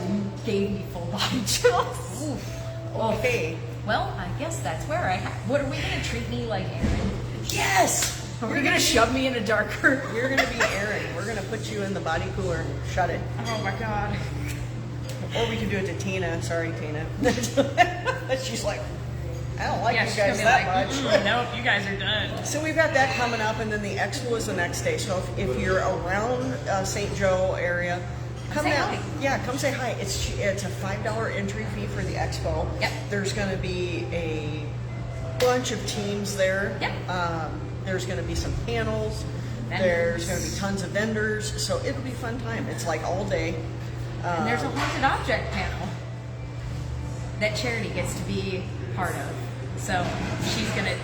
gave me full body chills. Oof. Okay. Well, I guess that's where what are we going to treat me like Aaron? Yes. Are we going to shove me in a darker? You're going to be Aaron. We're going to put you in the body cooler. Shut it. Oh my god. Or we can do it to Tina. Sorry, Tina. She's like, I don't like you she's guys gonna be that like, much. Nope, you guys are done. So we've got that coming up, and then the expo is the next day. So if you're around St. Joe area, come say down. hi. Yeah, come say hi. It's a $5 entry fee for the expo. Yep. There's going to be a bunch of teams there. Yep. There's going to be some panels. Vendors. There's going to be tons of vendors. So it'll be a fun time. It's like all day. And there's a haunted object panel that Charity gets to be part of. So she's going to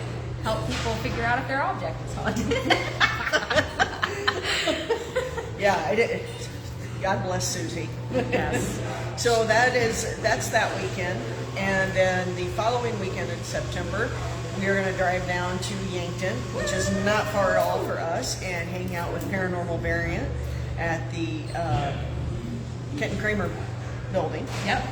help people figure out if their object is haunted. Yeah, I did. God bless Susie. Yes. So that's that weekend, and then the following weekend in September, we are going to drive down to Yankton, which is not far at all for us, and hang out with Paranormal Variant at the Kenton Kramer building. Yep.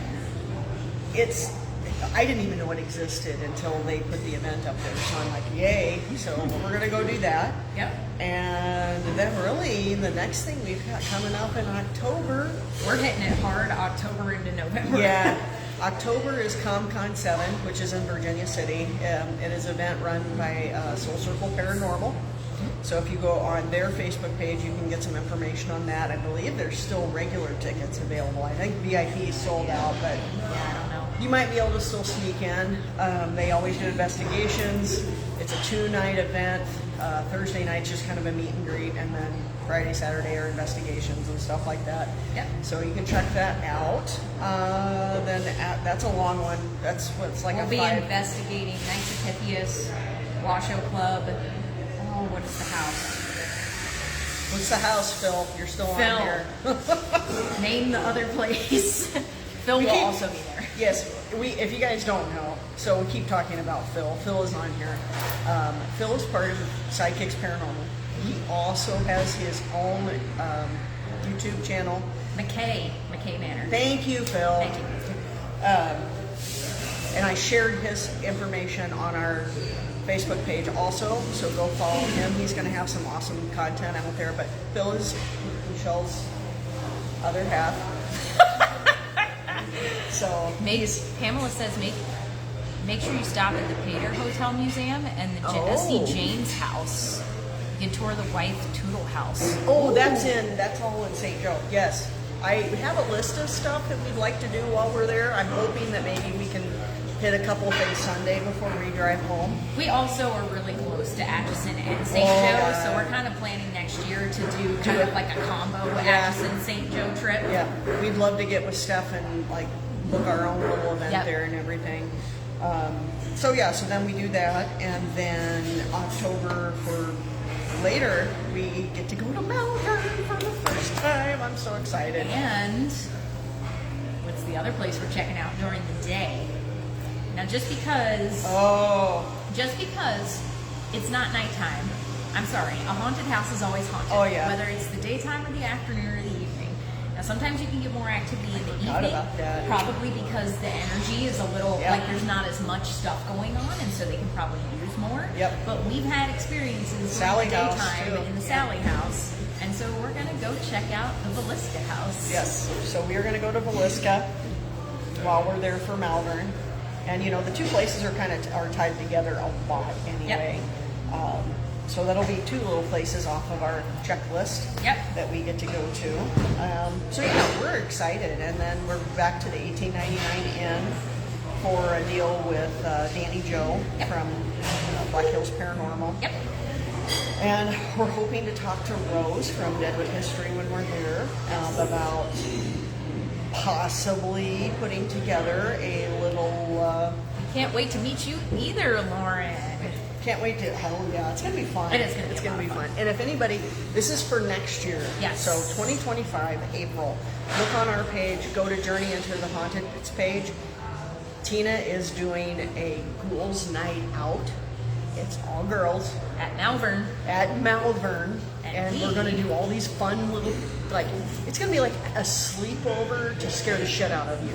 I didn't even know it existed until they put the event up there, so I'm like, yay! So we're going to go do that. Yep. And then really, the next thing we've got coming up in October. We're hitting it hard October into November. Yeah. October is ComCon 7, which is in Virginia City. It is an event run by Soul Circle Paranormal. So if you go on their Facebook page, you can get some information on that. I believe there's still regular tickets available. I think VIP is sold out, but Yeah, I don't know. you might be able to still sneak in. They always do investigations. It's a 2-night event. Thursday night's just kind of a meet and greet, and then Friday, Saturday are investigations and stuff like that. Yep. So you can check that out. That's a long one. That's what's like We'll a be 5. investigating Knights of Pythias, Washoe Club. Oh, what is the house? What's the house, Phil? You're still Phil. on here. Name the other place. Phil We will keep- also be there. Yes, if you guys don't know, so we keep talking about Phil. Phil is on here. Phil is part of Sidekicks Paranormal. He also has his own YouTube channel. McKay Manor. Thank you, Phil. Thank you. And I shared his information on our Facebook page also, so go follow him. He's going to have some awesome content out there. But Phil is Michelle's other half. So Pamela says make make sure you stop at the Pater Hotel Museum and the see Oh. Jane's house. You can tour the White Tootle house. Oh, that's all in St. Joe. Yes. I have a list of stuff that we'd like to do while we're there. I'm hoping that maybe we can hit a couple things Sunday before we drive home. We also are really close to Atchison and St. Oh, Joe, God. so we're kind of planning next year to do kind of like a combo Yeah. Atchison-St. Joe trip. Yeah, we'd love to get with Steph and like book our own little event Yep. there and everything. So then we do that, and then October for later we get to go to Malvern for the first time. I'm so excited. And what's the other place we're checking out during the day? Now, just because it's not nighttime, I'm sorry, a haunted house is always haunted. Oh, yeah. Whether it's the daytime or the afternoon or the evening. Now, sometimes you can get more activity in the forgot evening, about that. probably because the energy is a little, Yeah. like there's not as much stuff going on, and so they can probably use more. Yep. But we've had experiences Sally during the House, daytime too. in the Yeah. Sally House, and so we're going to go check out the Velisca House. Yes, so we are going to go to Velisca while we're there for Malvern, and the two places are are tied together a lot anyway. So that'll be two little places off of our checklist Yep. that we get to go to. We're excited, and then we're back to the 1899 Inn for a deal with Danny Joe Yep. from Black Hills Paranormal. Yep. And we're hoping to talk to Rose from Deadwood History when we're here about possibly putting together a little. Can't wait to meet you either, Lauren. Can't wait to. Oh yeah, it's gonna be fun. It is gonna be It's a gonna lot be of fun. fun. And if anybody, this is for next year. Yes. So 2025 April. Look on our page. Go to Journey Into the Haunted page. Tina is doing a ghouls night out. It's all girls At Malvern. at Malvern, And and we're we- going to do all these fun little, it's going to be like a sleepover to scare the shit out of you.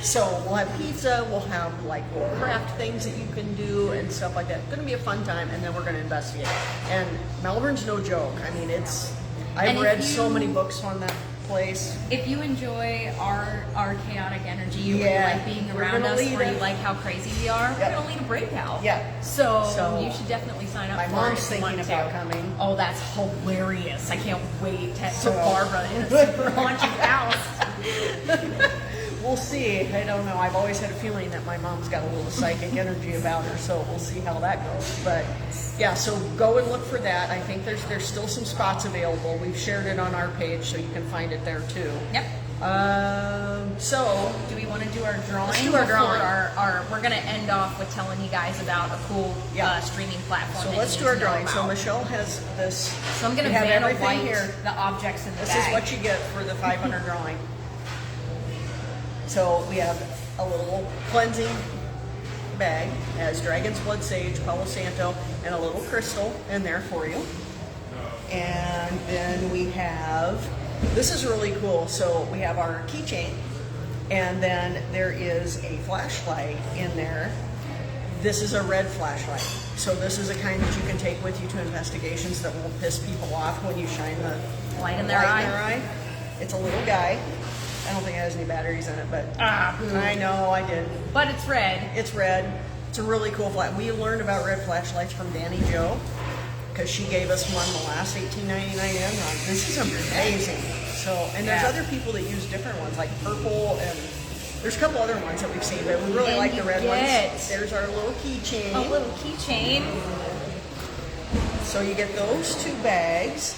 So we'll have pizza, we'll have little craft things that you can do and stuff like that. It's going to be a fun time, and then we're going to investigate. And Malvern's no joke. I mean, I've And if read so you- many books on that place. If you enjoy our chaotic energy, you really Yeah. like being We're around gonna us, lead or you it. like how crazy we are, Yep. we're going to lead a breakout. Yeah. So you should definitely sign up My for mom's it if you thinking want about to. coming. Oh, that's hilarious. I can't wait to So- Barbara in a super haunted house. We'll see. I don't know. I've always had a feeling that my mom's got a little psychic energy about her, so we'll see how that goes. But yeah, so go and look for that. I think there's still some spots available. We've shared it on our page, so you can find it there too. Yep. So Do we want to do our drawing? Let's do our before drawing. We're going to end off with telling you guys about a cool Yeah. streaming platform. so that let's you do our need to know drawing. So about. Michelle has this. So I'm going we to have Vanna everything White here. the objects in the This bag. is what you get for the 500 drawing. So we have a little cleansing bag, has Dragon's Blood Sage, Palo Santo, and a little crystal in there for you. And then we have, this is really cool. So we have our keychain, and then there is a flashlight in there. This is a red flashlight. So this is a kind that you can take with you to investigations that will piss people off when you shine the Light in their eye. eye. It's a little guy. I don't think it has any batteries in it, but boo. I know I did. But it's red. It's red. It's a really cool flash. We learned about red flashlights from Danny Joe because she gave us one the last 1899 yen run. This is amazing. So, and there's Yeah. other people that use different ones like purple, and there's a couple other ones that we've seen, but we really And like the you red get ones. There's our little keychain. A little keychain. So you get those two bags,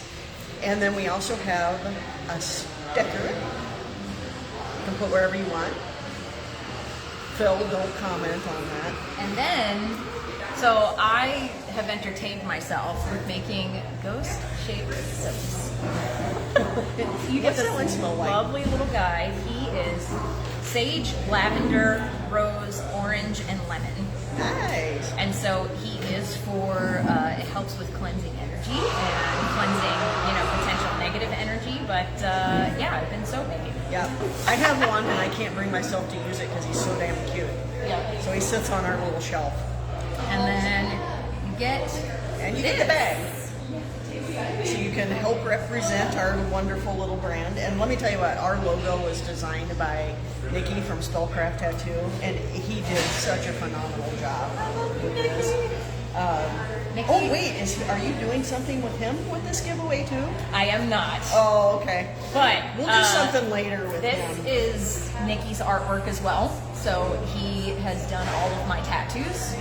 and then we also have a sticker. You can put wherever you want. Phil, don't comment on that. And then, so I have entertained myself with making ghost-shaped soaps. You get What's this that one smell like? lovely little guy. He is sage, lavender, rose, orange, and lemon. Nice. And so he is for, it helps with cleansing energy and cleansing, potential negative energy. But yeah, I've been soaping. Yeah. I have one, and I can't bring myself to use it because he's so damn cute. Yeah. So he sits on our little shelf. And then you get And you get the bag. So you can help represent our wonderful little brand. And let me tell you what, our logo was designed by Nikki from Skullcraft Tattoo, and he did such a phenomenal job with this. Nikki? Oh wait, are you doing something with him with this giveaway too? I am not. Oh, okay. But We'll do something later with this him. is Nikki's artwork as well. So he has done all of my tattoos.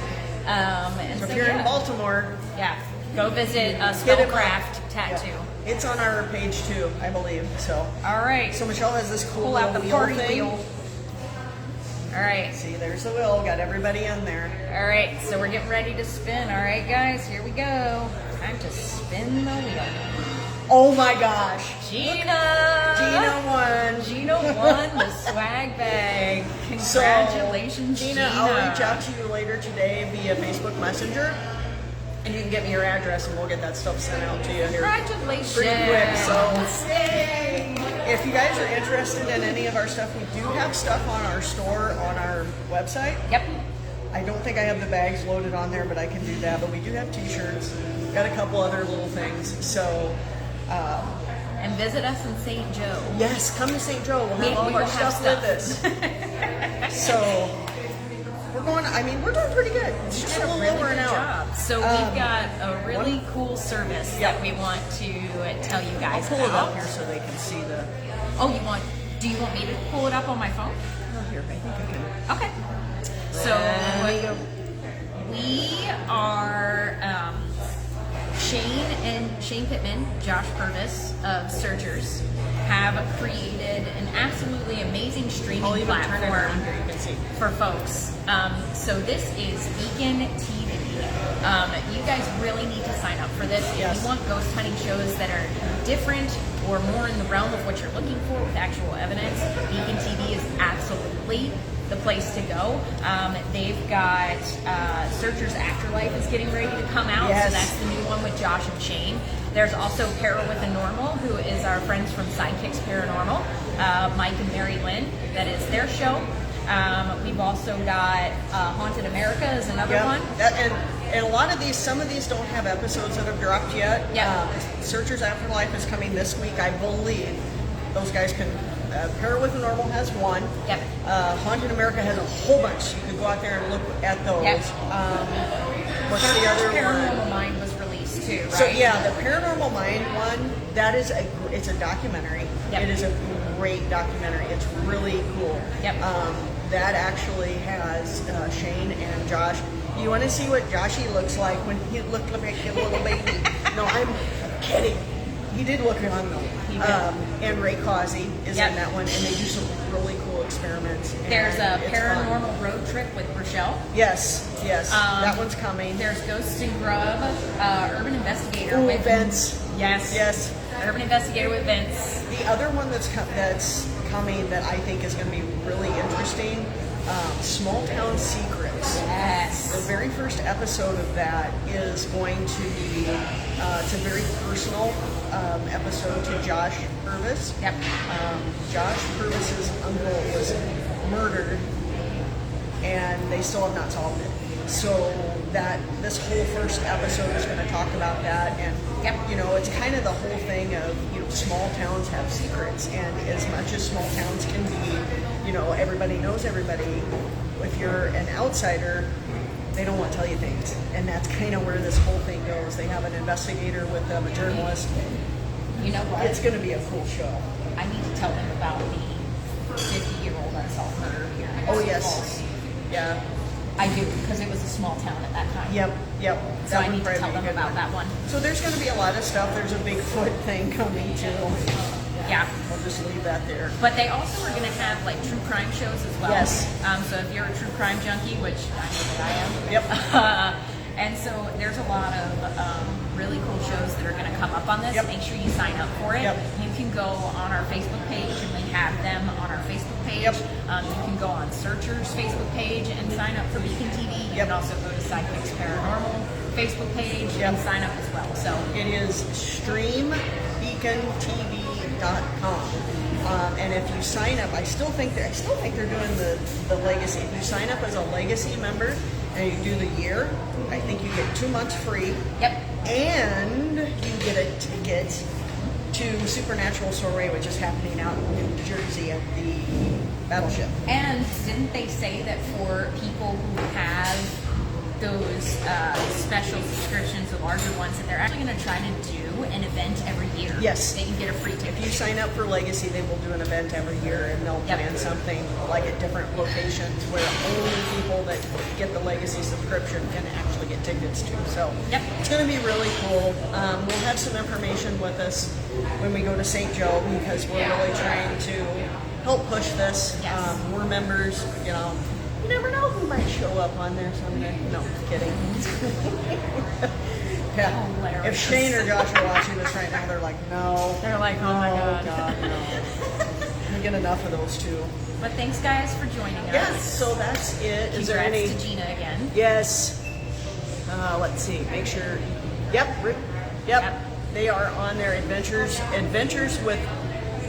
And So so, if you're yeah. in Baltimore, Yeah, go visit hit him up. Skullcraft Tattoo. Yeah. It's on our page too, I believe. So, All right, so Michelle has this cool pull out the little party thing. wheel. All right. See, there's the wheel. Got everybody in there. All right, so we're getting ready to spin. All right, guys, here we go. Time to spin the wheel. Oh my gosh, Gina! Gina won. Gina won the swag bag. So, Congratulations, Gina, I'll reach out to you later today via Facebook Messenger, and you can get me your address, and we'll get that stuff sent out to you here Congratulations. pretty quick. So, if you guys are interested in any of our stuff, we do have stuff on our store on our website. Yep. I don't think I have the bags loaded on there, but I can do that. But we do have T-shirts. Got a couple other little things. So, And visit us in St. Joe. yes, come to St. Joe. We'll have all we our will have stuff with us. So, we're doing pretty good. It's just a little really over an good hour. job. So we've got a really cool service Yeah. that we want to tell you I'll guys pull it about. up here so they can see the. Oh, do you want me to pull it up on my phone? Oh, here, I think I can. Okay. So There you go. we are Shane Pittman, Josh Purvis of Searchers have created an absolutely amazing streaming I'll even turn it platform around here. You can see. for folks. So this is Beacon TV. You guys really need to sign up for this if Yes. you want ghost hunting shows that are different or more in the realm of what you're looking for with actual evidence. Beacon TV is absolutely the place to go. They've got Searchers Afterlife is getting ready to come out, Yes. so that's the new one with Josh and Shane. There's also Peril with the Normal, who is our friends from Sidekicks Paranormal, Mike and Mary Lynn. That is their show. We've also got Haunted America is another Yeah, one. and a lot of these, some of these don't have episodes that have dropped yet. Yeah. Searchers Afterlife is coming this week, I believe. Those guys can. Peril with the Normal has one. Yep. Haunted America has a whole bunch. You could go out there and look at those. Yep. What's the other one? Paranormal Mind was released too, right? So yeah, the Paranormal Mind one, that is it's a documentary. Yep. It is a great documentary. It's really cool. Yep. That actually has Shane and Josh. You want to see what Joshy looks like when he looked like a little baby? No, I'm kidding. He did look young though. He did. And Ray Causey is Yep. in that one, and they do some really cool experiments. and There's a it's paranormal fun. road trip with Rochelle. Yes, that one's coming. There's Ghosts and Grub, Urban Investigator Ooh, with Vince. Yes. Yes. Urban Investigator with Vince. The other one that's coming that I think is going to be really interesting, Small Town Secrets. Yes. The very first episode of that is going to be, it's a very personal episode to Josh Purvis. Yep. Josh Purvis's uncle was murdered, and they still have not solved it. So this whole first episode is going to talk about that, and Yep. it's kind of the whole thing of small towns have secrets, and as much as small towns can be, everybody knows everybody. If you're an outsider, they don't want to tell you things, and that's kind of where this whole thing goes. They have an investigator with them, a journalist. You know what? It's going to be a cool show. I need to tell them about the 50-year-old unsolved murder here. in Oh Sioux yes, Falls. yeah, I do, because it was a small town at that time. yep. So That I would need to probably tell be a them good about one. that one. So there's going to be a lot of stuff. There's a Bigfoot thing coming too. Yeah. I'll just leave that there. But they also are going to have like true crime shows as well. Yes. So if you're a true crime junkie, which I know that I am. Yep. And so there's a lot of really cool shows that are going to come up on this. Yep. Make sure you sign up for it. Yep. You can go on our Facebook page, and we have them on our Facebook page. Yep. You can go on Searchers Facebook page and sign up for Beacon TV. You Yep. can also go to Sidekicks Paranormal Facebook page and Yep. sign up as well. So It is streambeacontv.com. And if you sign up, I still think they're doing the legacy. If you sign up as a legacy member and you do the year, I think you get 2 months free. yep. And you get a ticket to Supernatural Soiree, which is happening out in New Jersey at the Battleship. And didn't they say that for people who have those special subscriptions, the larger ones, that they're actually going to try to do an event every year? Yes. They can get a free If ticket. you sign up for Legacy, they will do an event every year, and they'll Yep. plan something like at different locations where only people that get the Legacy subscription can actually get tickets to. So Yep. it's going to be really cool. We'll have some information with us when we go to St. Joe, because we're really trying to help push this. Yes. We're members, you know. You never know who might show up on there someday. No, kidding. Yeah. Hilarious. If Shane or Josh are watching this right now, they're like, no. They're like, oh my God. no. We get enough of those too. But thanks, guys, for joining us. Yeah, so that's it. Is there Congrats any? to Gina again. Yes. Let's see. Make sure. Yep. Yep. They are on their adventures. Adventures with.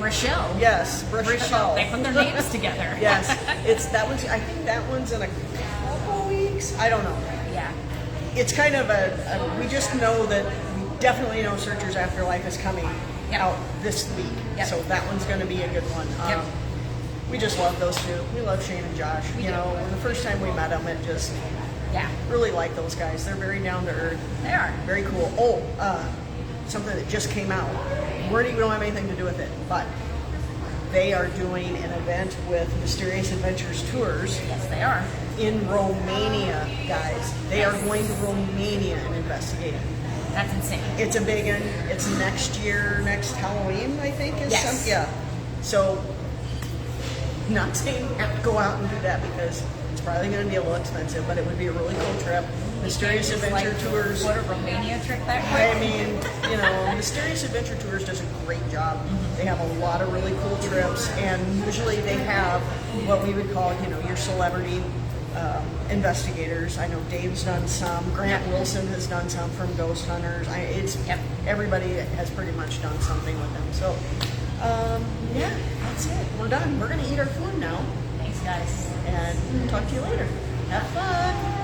Rochelle. Yes. Rochelle. They put their names together. Yes. It's that one's. I think that one's in a couple weeks. I don't know. Yeah. It's kind of we just know that we definitely know Searchers Afterlife is coming Yep. out this week. Yep. So that one's going to be a good one. Yep. We just love those two. We love Shane and Josh. We you do. know, the first time we met them, it just Yeah. really like those guys. They're very down to earth. They are. Very cool. Oh, something that just came out. We don't have anything to do with it, but they are doing an event with Mysterious Adventures Tours Yes, they are. in Romania, guys. They are going to Romania and investigate it. That's insane. It's a big one. It's next year, next Halloween, I think. Is Yes. yeah. So, not saying you have to go out and do that, because it's probably going to be a little expensive, but it would be a really cool trip. Mysterious Just Adventure like, Tours. What a Romania trip that quick. I mean, you know, Mysterious Adventure Tours does a great job. They have a lot of really cool trips, and usually they have what we would call, you know, your celebrity investigators. I know Dave's done some. Grant Wilson has done some from Ghost Hunters. Yep. Everybody has pretty much done something with them. So, yeah, that's it. We're done. We're going to eat our food now, Thanks, guys. and talk to you later. Have fun.